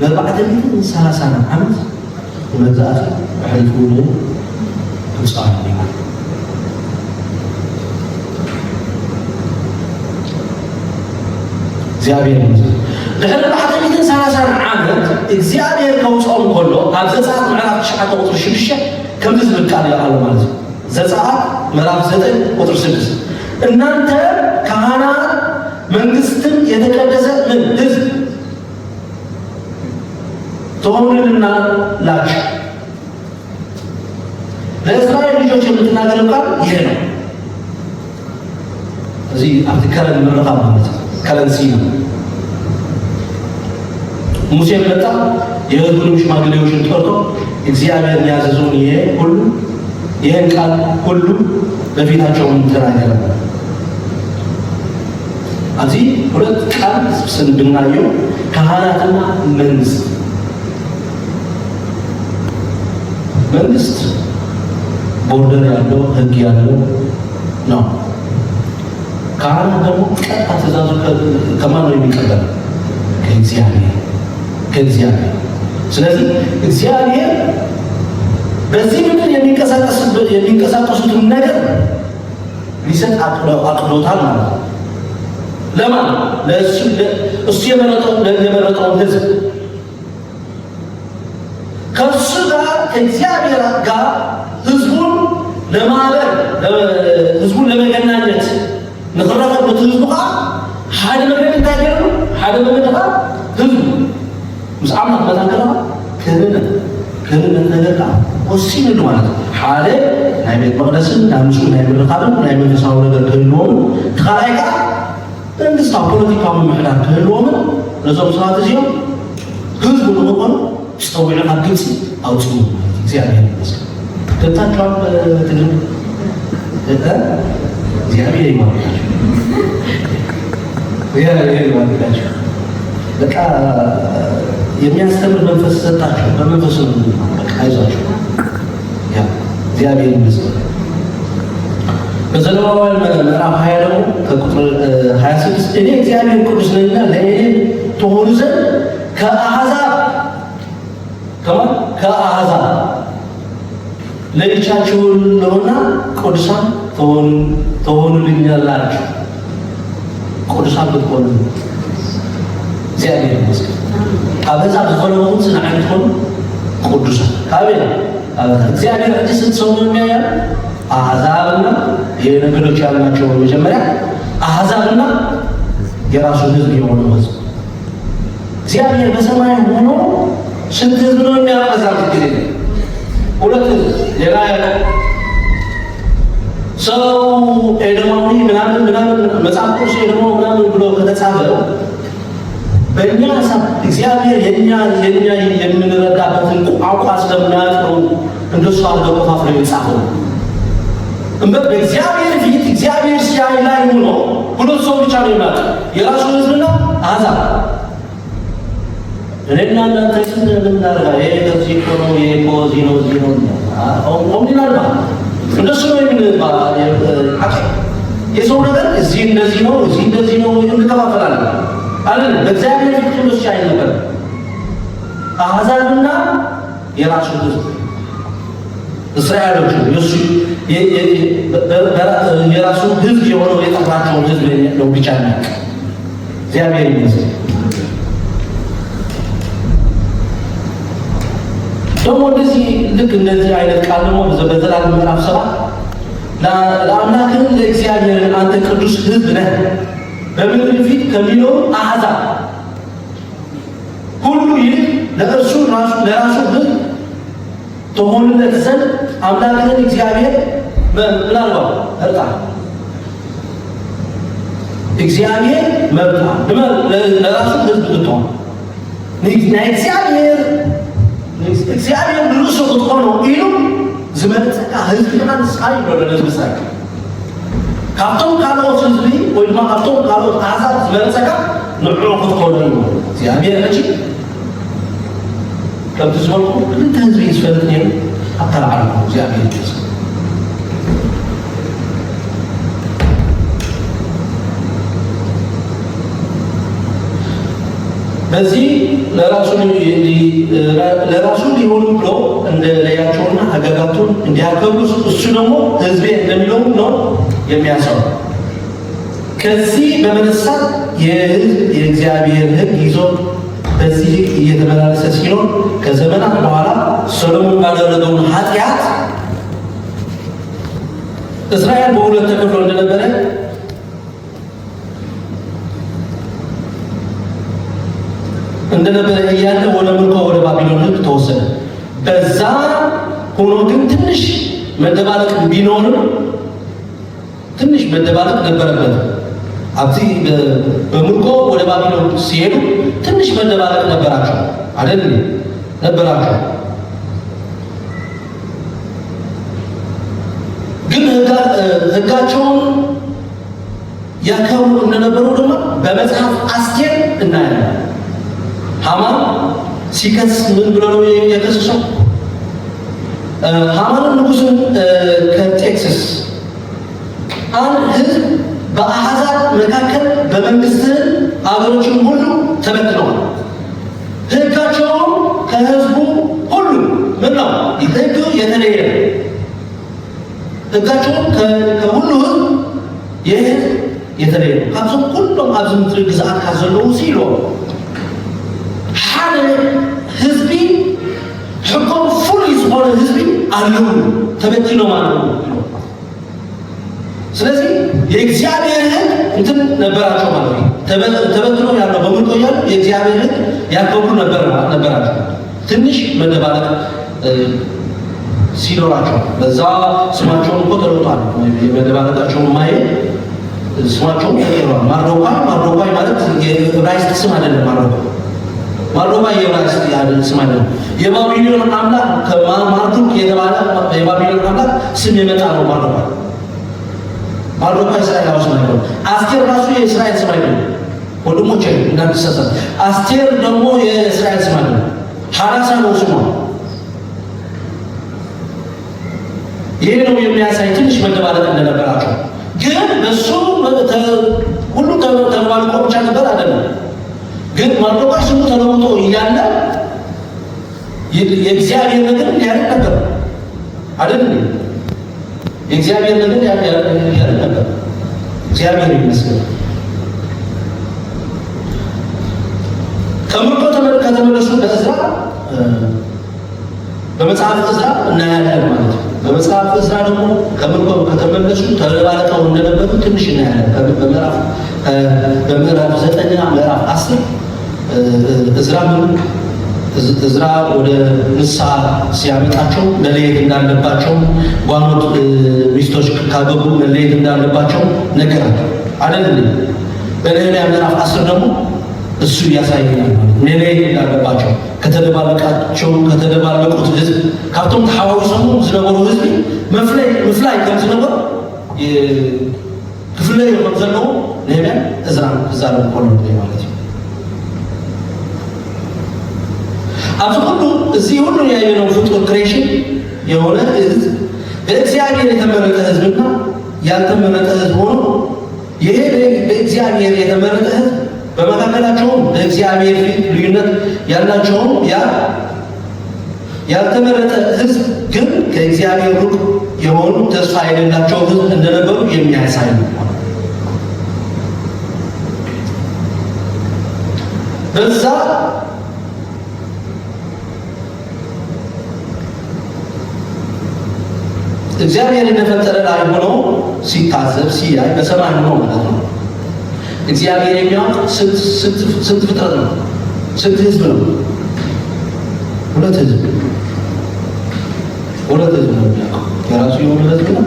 ብ430 ዓመት ንመግዛእቲ ሕልፉ ክብፅዓሉ እዩ። እግዚአብሔር ይመስገን ለህል ባሕተሚትን 30 ዓመት እግዚአብሔር ከውጾም ከሎ ኣብ ዘጸአት ምዕራፍ 9 ቁጥር 6 ከም ዝብቃል ያለው ማለት ነው። ዘጸአት ምዕራፍ 9 ቁጥር 6 እናንተ ካህናት መንግስትም የተቀደሰ ሕዝብ ትሆኑልና ላችሁ ለእስራኤል ልጆች የምትናገረው ቃል ይሄ ነው። እዚህ አትከረን ምረቃ ማለት ነው። ከረንሲ ነው። ሙሴ መጣ የህዝቡን ሽማግሌዎችን ጠርቶ እግዚአብሔር ያዘዘውን ይሄ ሁሉ ይሄን ቃል ሁሉ በፊታቸው ተናገረ። እዚህ ሁለት ቃል ስንድናየው ካህናትና መንግስት ቦርደር ያለው ህግ ያለው ነው። ካህናት ደግሞ ቀጥታ ትእዛዙ ከማን ነው የሚቀበለው? ከእግዚአብሔር። ስለዚህ እግዚአብሔር በዚህ ምድር የሚንቀሳቀሱትን ነገር ሊሰጥ አቅዶታል ማለት ነው። ለማን? እሱ የመረጠውን ህዝብ ከእሱ ጋር ከእግዚአብሔር ጋር ህዝቡን ለማበር ህዝቡን ለመገናኘት ንኽረኸበት ህዝቡ ኸ ሓደ ነገር እንታይ ገይሩ ሓደ ነገር ህዝቡ ምስ ኣምላኽ መታንከራ ክህነት ነገር ከዓ ወሲኑሉ ማለት ነው። ሓደ ናይ ቤት መቕደስን ናብ ምስኡ ናይ ምርኻብን ናይ መንፈሳዊ ነገር ክህልዎምን ተኻልኣይ ከዓ መንግስታዊ ፖለቲካዊ ምምሕዳር ክህልዎምን ነዞም ሰባት እዚኦም ህዝቡ ንኽኾኑ ፀዊዑ ካብ ግብፂ ኣውፅኡ እግዚአብሔር ይመስገን። ገብታችኋል? ትግርኛ እግዚአብሔር ይባርካችሁ። እግዚአብሔር ይባርካችሁ። በቃ የሚያስተምር መንፈስ ሰጣችሁ። በመንፈሱ በቃ አይዟችሁ። ያ እግዚአብሔር ይመስገን። በዘሌዋውያን ምዕራፍ 20 ደግሞ ከቁጥር 26 እኔ እግዚአብሔር ቅዱስ ነኝና ለእኔ ትሆኑ ዘንድ ከአሕዛብ ለይቻችሁ ነውና ቅዱሳን ትሆኑልኛላችሁ። ቅዱሳን ብትሆኑ እግዚአብሔር ይመስገን። አሕዛብ ዝኾነውን ስንዓይ ትሆኑ ቅዱሳን ካቤላ እግዚአብሔር እንጂ ስንት ሰው ነው የሚያያል? አሕዛብና የነገዶች ያላቸው መጀመሪያ አሕዛብና የራሱ ህዝብ የሆነው ህዝብ እግዚአብሔር በሰማይ ሆኖ ስንት ህዝብ ነው የሚያበዛው? ጊዜ ሁለት ሌላ ያለው ሰው ኤዶማዊ ምናምን መጽሐፍ ቅዱስ ኤዶማዊ ምናምን ብሎ ከተጻፈው በእኛ ሀሳብ እግዚአብሔር የኛ የምንረዳበትን ቋንቋ ስለሚያውቀው እንደሱ አድርገው ከፋፍለው የጻፈው በእግዚአብሔር ፊት እግዚአብሔር ሲያይ ላይ ሆኖ ሁለት ሰው ብቻ ነው የሚያውቀው፣ የራሱ ህዝብና አሕዛብ። እኔና እናንተ ስንት እንደምናደርጋ ይሄ ከዚህ ነው ይሄ ከዚህ ነው እዚህ ነው ኦምዲናል እንደሱ ነው የሰው ነገር እዚህ እንደዚህ ነው እዚህ እንደዚህ ነው እንከፋፈላለን አለን። በእግዚአብሔር ፊት ሁሉ ሲያይ ነበር አሕዛብና የራሱ ህዝብ እስራኤሎች የራሱ ህዝብ የሆነው የጠራቸውን ህዝብ ነው ብቻ ነው። እግዚአብሔር ይመስገን። ደግሞ እንደዚህ ልክ እንደዚህ አይነት ቃል ደግሞ በዘዳግም ምዕራፍ 7 ለአምላክህ ለእግዚአብሔር አንተ ቅዱስ ህዝብ ነህ በምድር ፊት ከሚኖሩ አሕዛብ ሁሉ ይልቅ ለእርሱ ለራሱ ህዝብ ትሆንለት ዘንድ አምላክህን እግዚአብሔር ምናልባት እርጣ እግዚአብሔር መብታ ለራሱ ህዝብ ትሆን እግዚአብሔር ብሉስ ክትኮኑ ኢሉ ዝመፀካ ህዝቢ አንሳይ ነው ለነብሳይ ካብቶም ካልኦት ህዝቢ ወይ ድማ ካብቶም ካልኦት አሕዛብ ዝመፀካ ንዕኡ ክትኮኑ እዩ እግዚአብሔር እንጂ ከምቲ ዝበልኩ ክልተ ህዝቢ ዝፈልጥ ነይሩ ኣተላዓልኩ እግዚአብሔር ይመስገን። በዚህ ለራሱ ሊሆኑ ብሎ እንደለያቸውና ሕግጋቱን እንዲያከብሩ እሱ ደግሞ ህዝቤ እንደሚለው ነው የሚያሰው። ከዚህ በመነሳት የእግዚአብሔር ሕግ ይዞ በዚህ ሕግ እየተመላለሰ ሲኖር ከዘመናት በኋላ ሰሎሞን ባደረገውን ኃጢአት እስራኤል በሁለት ተከፍሎ እንደነበረ እያለ ወደ ምርኮ ወደ ባቢሎን ሕግ ተወሰደ። በዛ ሆኖ ግን ትንሽ መደባለቅ ቢኖርም ትንሽ መደባለቅ ነበረበት። አብዚ በምርኮ ወደ ባቢሎን ሲሄዱ ትንሽ መደባለቅ ነበራቸው አይደል? ነበራቸው። ግን ሕጋቸውን ያከብሩ እንደነበሩ ደግሞ በመጽሐፍ አስቴር እናያለን። ሃማን ሲከስ ምን ብሎ ነው የከሰሰው? ሃማንን ንጉሥን ከቴክሳስ አንድ ሕዝብ በአሕዛብ መካከል በመንግስትህ አገሮችን ሁሉ ተበትነዋል። ሕጋቸውም ከሕዝቡ ሁሉ ምን ነው? ሕግ የተለየ ሕጋቸውም ከሁሉ ሕዝብ የሕዝብ የተለየ ነው። ካብዞም ኩሎም ኣብዚ ምድሪ ግዝኣት ዘለዉ ሲሎ ሓደ ህዝቢ ሕጎም ፍሉይ ዝኾነ ህዝቢ ኣለዉ ተበቲኖም ኣለዉ። ስለዚህ የእግዚአብሔር ሕግ እንትን ነበራቸው ማለት ነው። ተበትኖ ያለው በምርኮ እያሉ የእግዚአብሔር ሕግ ያከብሩ ነበራቸው። ትንሽ መደባለቅ ሲኖራቸው በዛ ስማቸውን እኮ ተለውጧል። የመደባለቃቸውን ማየት ስማቸውን ተቀይሯል። ማርዶኳይ ማለት የዕብራይስጥ ስም አይደለም። ማርዶኳይ የዕብራይስጥ ስም አይደለም። የባቢሎን አምላክ ከማርዱክ የተባለ የባቢሎን አምላክ ስም የመጣ ነው። ማርዶኳይ እስራኤላዊ ስም አይደለም። አስቴር ራሱ የእስራኤል ስም አይደለም። ወንድሞቼ እንዳትሳሳት፣ አስቴር ደግሞ የእስራኤል ስም አይደለም። ሐዳሳ ነው ስሟ። ይሄ ነው የሚያሳይ ትንሽ መደባለቅ እንደነበራቸው። ግን በሱ ሁሉም ተባልቆ ብቻ ነበር አይደለም። ግን ማርዶኳይ ስሙ ተለውጦ እያለ የእግዚአብሔር ነገር ያደርግ ነበር አይደል? የእግዚአብሔር ነገር ያደርግ ነበር። እግዚአብሔር ይመስገን። ከምርኮ ከተመለሱ በእዝራ በመጽሐፍ እዝራ እናያለን ማለት ነው። በመጽሐፍ እዝራ ደግሞ ከምርኮ ከተመለሱ ተባልቀው እንደነበሩ ትንሽ እናያለን። በምዕራፍ 9 ምዕራፍ 10 እዝራ ወደ ንስሐ ሲያመጣቸው መለየት እንዳለባቸው፣ ጓኖት ሚስቶች ካገቡ መለየት እንዳለባቸው ነገራል አይደል? በነህምያ ምዕራፍ 10 ደግሞ እሱ ያሳየናል መለየት እንዳለባቸው ከተደባለቁት ህዝብ ካብቶም ተሓዋዊሶም ዝነበሩ ህዝቢ ምፍላይ ከም ዝነበሩ ክፍለዩ ከም ዘለዎ ነህምያ እዝራ ክዛረብ ከሎ ማለት እዩ። ኣብዚ ሁሉ እዚህ ሁሉ ያየነው ፍጡር ክሬሽን የሆነ ህዝብ በእግዚአብሔር የተመረጠ ህዝብና ያልተመረጠ ህዝብ ሆኖ ይሄ በእግዚአብሔር የተመረጠ ህዝብ በመካከላቸውም በእግዚአብሔር ፊት ልዩነት ያላቸውም ያልተመረጠ ህዝብ ግን ከእግዚአብሔር ሩቅ የሆኑ ተስፋ የሌላቸው ህዝብ እንደነበሩ የሚያሳይ ነው። በዛ እግዚአብሔር እንደፈጠረ ላይ ሆኖ ሲታዘብ ሲያይ በሰማይ ሆኖ ማለት ነው። እግዚአብሔር የሚያውቅ ስንት ፍጥረት ነው? ስንት ህዝብ ነው? ሁለት ህዝብ ነው የሚያውቀው። የራሱ የሆነ ህዝብ ነው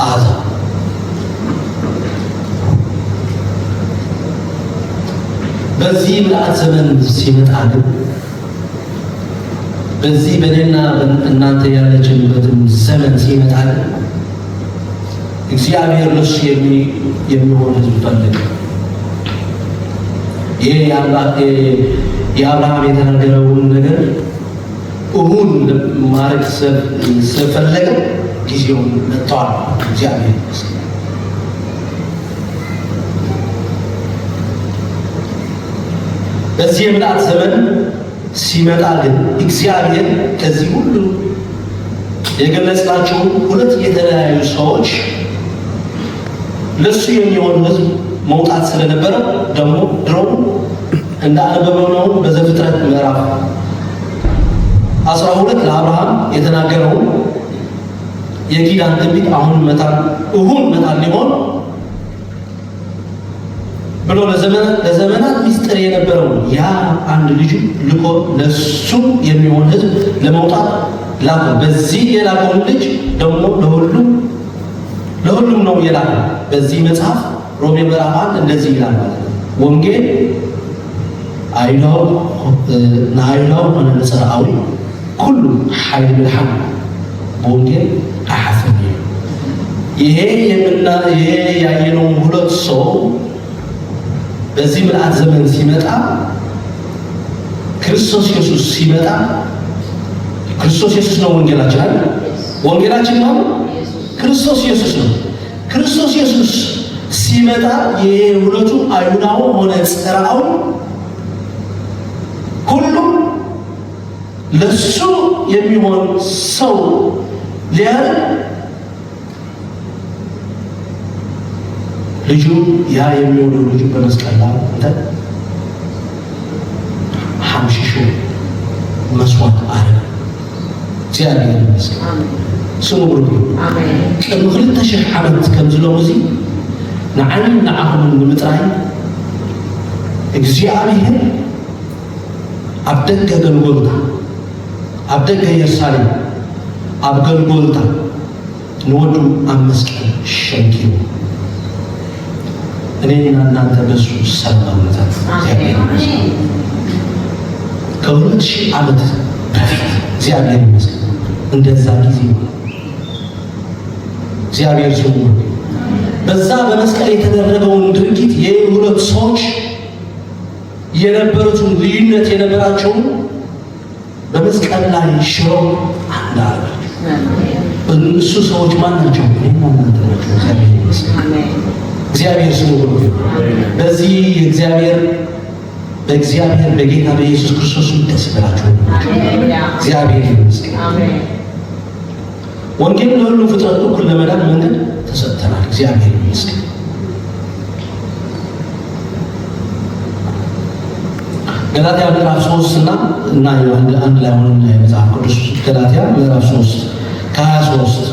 አሕዛብ። በዚህ ምልአት ዘመን ሲመጣ ግን በዚህ በእኔና እናንተ ያለችበትን ዘመን ሲመጣ እግዚአብሔር ለሱ የሚሆን ህዝብ ፈለገ። ይህ የአብርሃም የተናገረውን ነገር እውን ማድረግ ስለፈለገ ጊዜውን መጥተዋል። እግዚአብሔር በዚህ የምልአት ዘመን ሲመጣ ግን እግዚአብሔር ከዚህ ሁሉ የገለጽናቸውን ሁለት የተለያዩ ሰዎች ለሱ የሚሆን ህዝብ መውጣት ስለነበረ ደግሞ ድሮ እንዳነበበው በዘፍጥረት ምዕራፍ 12 ለአብርሃም የተናገረው የኪዳን ትንቢት አሁን መጣን ሊሆን ብሎ ለዘመናት ሚስጥር የነበረው ያ አንድ ልጅ ልኮ ለሱ የሚሆን ህዝብ ለመውጣት ላከው። በዚህ የላከው ልጅ ደግሞ ለሁሉም ነው የላከው። በዚህ መጽሐፍ ሮሜ ምዕራፍ 1 እንደዚህ ይላል ማለት ነው። ወንጌል አይሁዳው ሆነ ለጽርዓዊ ሁሉ ኃይል ብልሐም ወንጌል አሐሰብ ይሄ ያየነው ሁለት ሰው በዚህ ምልአት ዘመን ሲመጣ ክርስቶስ ኢየሱስ ሲመጣ ክርስቶስ ኢየሱስ ነው ወንጌላችን አይደል? ወንጌላችን ነው ክርስቶስ ኢየሱስ ነው። ክርስቶስ ኢየሱስ ሲመጣ የሁለቱ አይሁዳው ሆነ ጽርዓዊ ሁሉም ለሱ የሚሆን ሰው ሊያደርግ ልጁ ያ የሚሆነው ልጁ በመስቀል ላይ ሐምሽሹ መስዋዕት አረገ። እግዚአብሔር ይመስገን ስሙ ብሩክ አሜን። ቅድሚ 2000 ዓመት ከምዝለው እዚ ንዓይን ንዓኹም ንምጥራይ እግዚአብሔር ኣብ ደገ ገልጎልታ ኣብ ደገ ኢየሩሳሌም ኣብ ገልጎልታ ንወዱ ኣብ መስቀል ሸንኪሩ እኔና እናንተ በሱ ሰላምታት ከ2000 ዓመት በፊት እግዚአብሔር ይመስገን እንደዛ ጊዜ እግዚአብሔር ስሙ በዛ በመስቀል የተደረገውን ድርጊት የሁለት ሰዎች የነበሩትን ልዩነት የነበራቸውን በመስቀል ላይ ሽረው አንድ አደረጋቸው። እሱ ሰዎች ማን ናቸው? እኔና እናንተ ናቸው። እግዚአብሔር ይመስገን እግዚአብሔር ስሙ በዚህ በእግዚአብሔር በጌታ በኢየሱስ ክርስቶስ ደስ ይበላችሁ። እግዚአብሔር ይመስገን ወንጌል ለሁሉ ፍጥረት እኩል ለመዳን መንገድ ተሰጥተናል። እግዚአብሔር ይመስገን። ገላትያ ምዕራፍ 3 እና አንድ ላይ ሆነን መጽሐፍ ቅዱስ ገላትያ ምዕራፍ 3 ከ23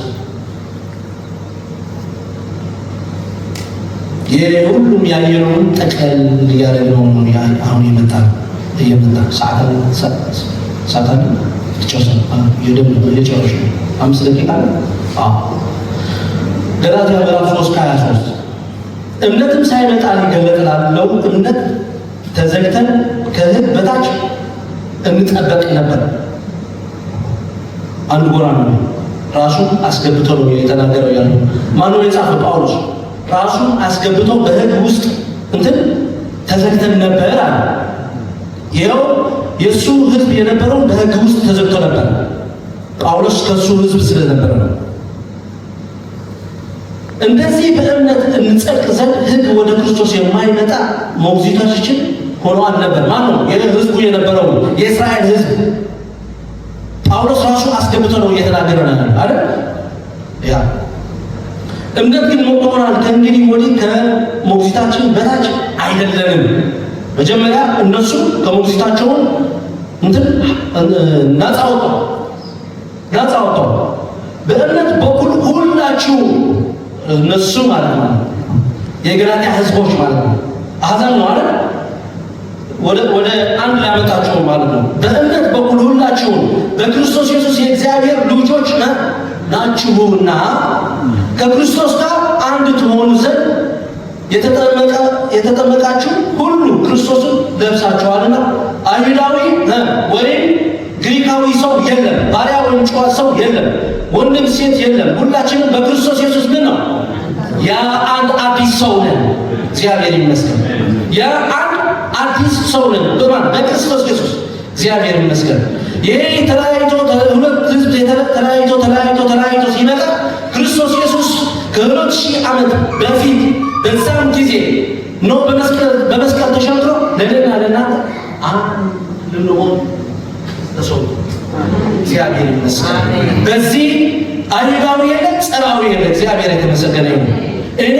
የሁሉም ያየነውን ጠቅለል እያደረግነው አሁን እየመጣ ሰዓት የጨረሽ 5 ደቂቃ ገላትያ ምዕራፍ 3 ከ23 እምነትም ሳይመጣ ሊገለጥ ላለው እምነት ተዘግተን ከሕግ በታች እንጠበቅ ነበር። አንድ ጎራ ነው ራሱ አስገብቶ ነው የተናገረው ያለው። ማነው የጻፈው? ጳውሎስ ራሱ አስገብቶ በሕግ ውስጥ ተዘግተን ነበር አለ። ይኸው የእሱ ሕዝብ የነበረው በሕግ ውስጥ ተዘግቶ ነበር። ጳውሎስ ከእሱ ሕዝብ ስለነበረ ነው። እንደዚህ በእምነት እንጸድቅ ዘንድ ሕግ ወደ ክርስቶስ የማይመጣ ሞግዚቶቻችን ሆኖ አልነበር። ማነው? የሕዝቡ የነበረው የእስራኤል ሕዝብ ጳውሎስ ራሱ አስገብቶ ነው እየተናገረ ነው አይደል? ያ እምነት ግን ሞቶናል። ከእንግዲህ ወዲህ ከሞግዚታችን በታች አይደለንም። መጀመሪያ እነሱ ከሞግዚታቸውን ነፃ ወጣው። በእምነት በኩል ሁላችሁ እነሱ ማለት ነው የገላትያ ሕዝቦች ማለት ነው። አሕዛብ ነው አይደል? ወደ አንድ ላመጣችሁ ማለት ነው። በእምነት በኩል ሁላችሁ በክርስቶስ ኢየሱስ የእግዚአብሔር ልጆች ናችሁና ከክርስቶስ ጋር አንድ ትሆኑ ዘንድ የተጠመቃችሁ ሁሉ ክርስቶስን ለብሳችኋልና አይሁዳዊ ወይም ግሪካዊ ሰው የለም፣ ባሪያ ወይም ጨዋ ሰው የለም፣ ወንድም ሴት የለም፣ ሁላችንም በክርስቶስ ኢየሱስ ምን ነው ያ አንድ አዲስ ሰው ነን። እግዚአብሔር ይመስገን። ያ አንድ አዲስ ሰው ነን በክርስቶስ ኢየሱስ። እግዚአብሔር ይመስገን። ይሄ ሁለት ህዝብ ተለያይቶ ሲመጣ ክርስቶስ ኢየሱስ ከ2000 ዓመት በፊት በዛም ጊዜ ነው በመስቀል ተሸንክሮ ለእኔና ለእናንተ አንድ ልንሆን ተሰው። እግዚአብሔር ይመስገን። በዚህ አይሁዳዊ የለ፣ ጽርዓዊ የለ። እግዚአብሔር የተመሰገነ ይሁን። እኔ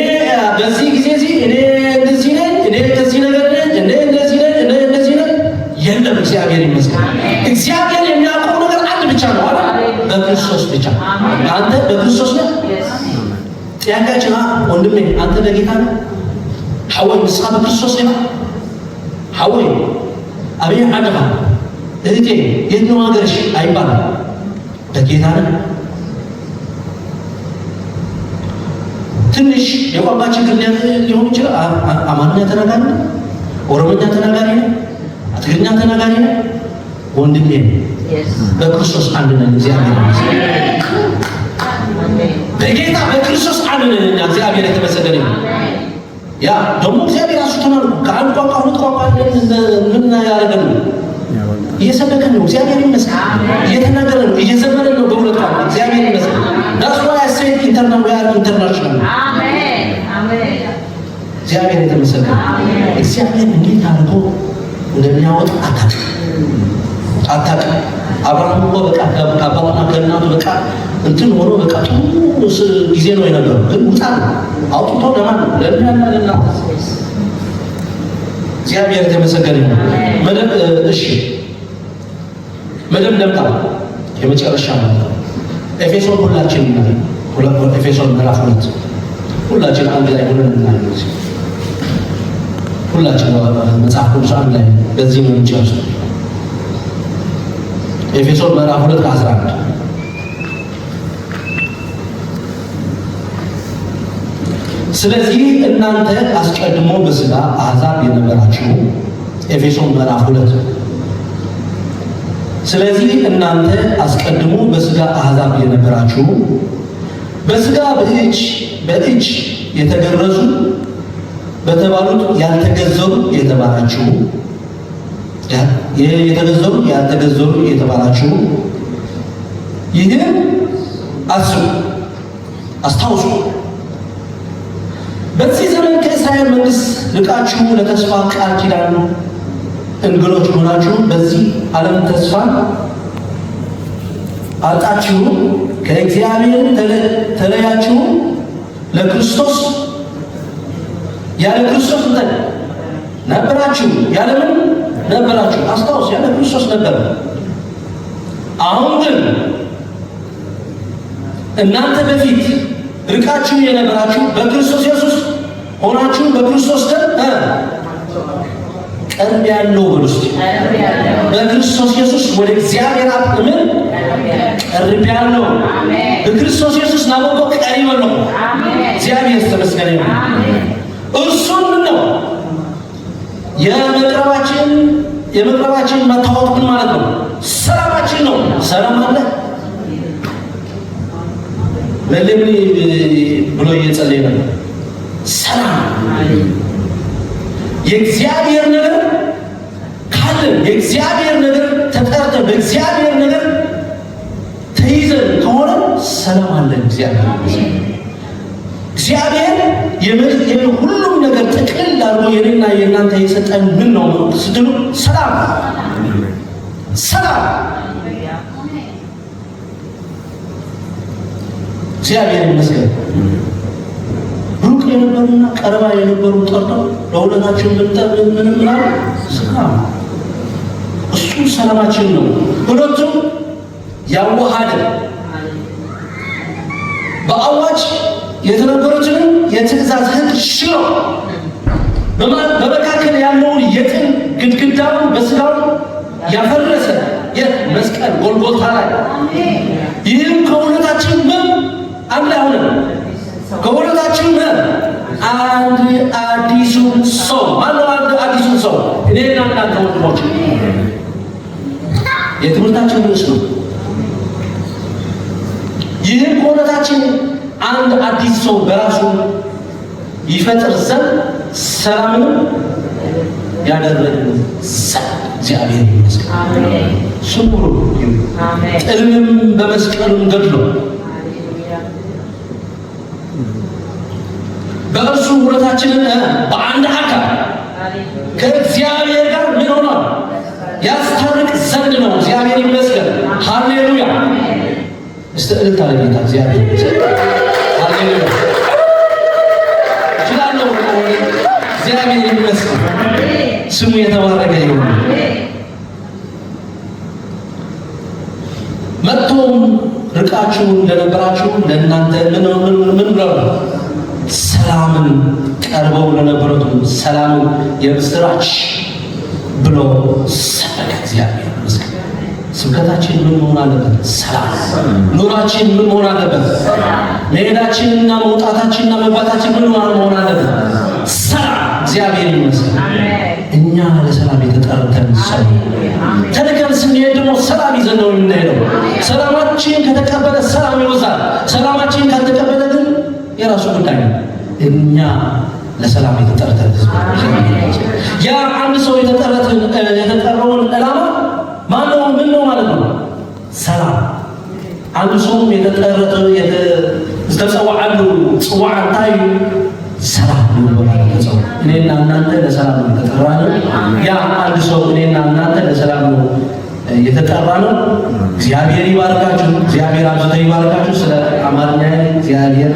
በዚህ ጊዜ እኔ እንደዚህ ነኝ፣ እኔ እንደዚህ ነገር ነኝ፣ እኔ እንደዚህ ነኝ፣ እኔ እንደዚህ ነኝ የለም። እግዚአብሔር ይመስገን። እግዚአብሔር የሚያውቀው ነገር አንድ ብቻ ነው አይደል? በክርስቶስ ብቻ። አንተ በክርስቶስ ነህ። ጥያቄያችን ወንድሜ አንተ በጌታ ነህ? ሐወይ ንስኻ በክርስቶስ ነህ? ሐወይ አብይ አደጋ እህቴ የት ነው ሀገርሽ አይባልም። በጌታ ነህ? ትንሽ የቋንቋ ችግር ሊሆን ይችላል። አማርኛ ተናጋሪ ነው፣ ኦሮሞኛ ተናጋሪ ነው፣ ትግርኛ ተናጋሪ ነው። ወንድሜ በክርስቶስ አንድ ነን። እግዚአብሔር ይመስገን። በጌታ በክርስቶስ አንድ ነን። እግዚአብሔር የተመሰገነ ነው። ያ ደግሞ እግዚአብሔር ራሱ ተናግሮ ከአንድ ቋንቋ ሁለት ቋንቋ ምን ያደረገን ነው? እየሰበከን ነው። እግዚአብሔር ይመስገን። እየተናገረ ነው፣ እየዘመረ ነው በሁለት ቋንቋ። እግዚአብሔር ይመስገን። ዳስ ዋይ አይ ሴድ ኢንተርናሽናል። አሜን አሜን። እግዚአብሔር የተመሰገነ። እግዚአብሔር እንዴት አድርጎ እንደሚያወጣ አታውቅም። አብርሃም እኮ በቃ ከአባቱና ከእናቱ በቃ እንትን ሆኖ በቃ ጥሩ ጊዜ ነው የነበረው። ግን ውጣ አውጥቶ ለማን ለእኛና ለእናንተ። እግዚአብሔር የተመሰገነ ነው። እሺ መደምደምታ የመጨረሻ ነው። ኤፌሶን ሁላችን ኤፌሶን ምዕራፍ 2 ሁላችን አንድ ላይ ሆነን እናያለን። ሁላችን መጽሐፍ ቅዱስ አንድ ላይ በዚህ ነው እንጨርሰው። ኤፌሶን ምዕራፍ 2 ከ11 ስለዚህ እናንተ አስቀድሞ በሥጋ አሕዛብ የነበራችሁ። ኤፌሶን ምዕራፍ 2 ስለዚህ እናንተ አስቀድሞ በሥጋ አሕዛብ የነበራችሁ በሥጋ በእጅ የተገረዙ በተባሉት ያልተገዘሩ የተባላችሁ የተገዘሩ ያልተገዘሩ የተባላችሁ ይህን አስታውሱ። በዚህ ዘመን ከእስራኤል መንግሥት ርቃችሁ ለተስፋ ቃል ኪዳን እንግዶች ሆናችሁ በዚህ ዓለም ተስፋ አጣችሁ፣ ከእግዚአብሔር ተለያችሁ፣ ለክርስቶስ ያለ ክርስቶስ ነበራችሁ። ያለምን ነበራችሁ። አስታውስ፣ ያለ ክርስቶስ ነበር። አሁን ግን እናንተ በፊት ርቃችሁ የነበራችሁ በክርስቶስ ኢየሱስ ሆናችሁ በክርስቶስ ደም ቀርብ ያለው በውስጥ በክርስቶስ ኢየሱስ ወደ እግዚአብሔር አብ ምን ቀርብ ያለው በክርስቶስ ኢየሱስ ናቦቆ ቀሪብ ነው። እግዚአብሔር ተመስገነ ነው። እርሱም ነው የመቅረባችን መታወቅ ምን ማለት ነው? ሰላማችን ነው። ሰላም አለ ለምን ብሎ እየጸለየ ነው። ሰላም የእግዚአብሔር ነገር ካለ የእግዚአብሔር ነገር ተጠርተን በእግዚአብሔር ነገር ተይዘን ከሆነ ሰላም አለ። እግዚአብሔር ሁሉም ነገር ጥቅል አድርጎ የኔና የእናንተ የሰጠን ምን ነው ስትሉ ሰላም። እግዚአብሔር ይመስገን። ሩቅ የነበሩና ቀረባ የነበሩ ጠርተው ለሁለታችን ምንም ሰላም፣ እሱ ሰላማችን ነው። ሁለቱም ያዋሃደ በአዋጅ የተነገሩትን የትእዛዝ ሕግ ሽሮ በመካከል ያለውን የጥል ግድግዳውን በስጋው ያፈረሰ መስቀል ጎልጎታ ላይ ይህም ከሁለታችን ምን አንድ ላይ ሆነ ከሁለታችን አንድ አዲሱን ሰው ማነው? አንድ አዲሱን ሰው እኔና እናንተ ወንድሞች፣ የትምህርታችን ርዕስ ነው። ይህም ከሁለታችን አንድ አዲስ ሰው በራሱ ይፈጥር ዘንድ ሰላምን ያደረገ እግዚአብሔር ይመስገን። ስሙ ጥልም በመስቀሉም ገድሎ በእርሱ ሁለታችንን በአንድ አካል ከእግዚአብሔር ጋር ምን ሆኗል? ያስታርቅ ዘንድ ነው። እግዚአብሔር ይመስገን። ሃሌሉያ። እስቲ እልልታ ለጌታ እግዚአብሔር ይመስገን። ሃሌሉያ። እግዚአብሔር ይመስገን። ስሙ የተባረከ ይሁን። መጥቶም ርቃችሁ ለነበራችሁ ለእናንተ ምን ብለው ሰላምን ቀርበው ለነበሩት ሰላምን የምስራች ብሎ ሰበከ። እግዚአብሔር ይመስገን። ስብከታችን ምን መሆን አለበት? ሰላም። ኑሯችን ምን መሆን አለበት? መሄዳችንና መውጣታችንና መግባታችን ምን መሆን አለበት? ሰላም። እግዚአብሔር ይመስገን። እኛ ለሰላም የተጠራን ሰው ተልከን ስንሄድ ደግሞ ሰላም ይዘን ነው የምንሄደው። ሰላማችን ከተቀበለ ሰላም ይወዛል። ሰላማችን ካልተቀበለ ግን የራሱ ጉዳይ ነው። እኛ ለሰላም የተጠራን ያ አንድ ሰው የተጠራውን ዓላማ ማነው? ምን ነው ማለት ነው? ሰላም። አንድ ሰው የተጸዋዐሉ ጽዋዕ ታይ ሰላም ነው ማለት ነው። እኔና እናንተ ለሰላም ነው የተጠራነው። ያ አንድ ሰው እኔና እናንተ ለሰላም ነው የተጠራነው። እግዚአብሔር ይባርካችሁ። እግዚአብሔር አብዝቶ ይባርካችሁ። ስለ አማርኛ እግዚአብሔር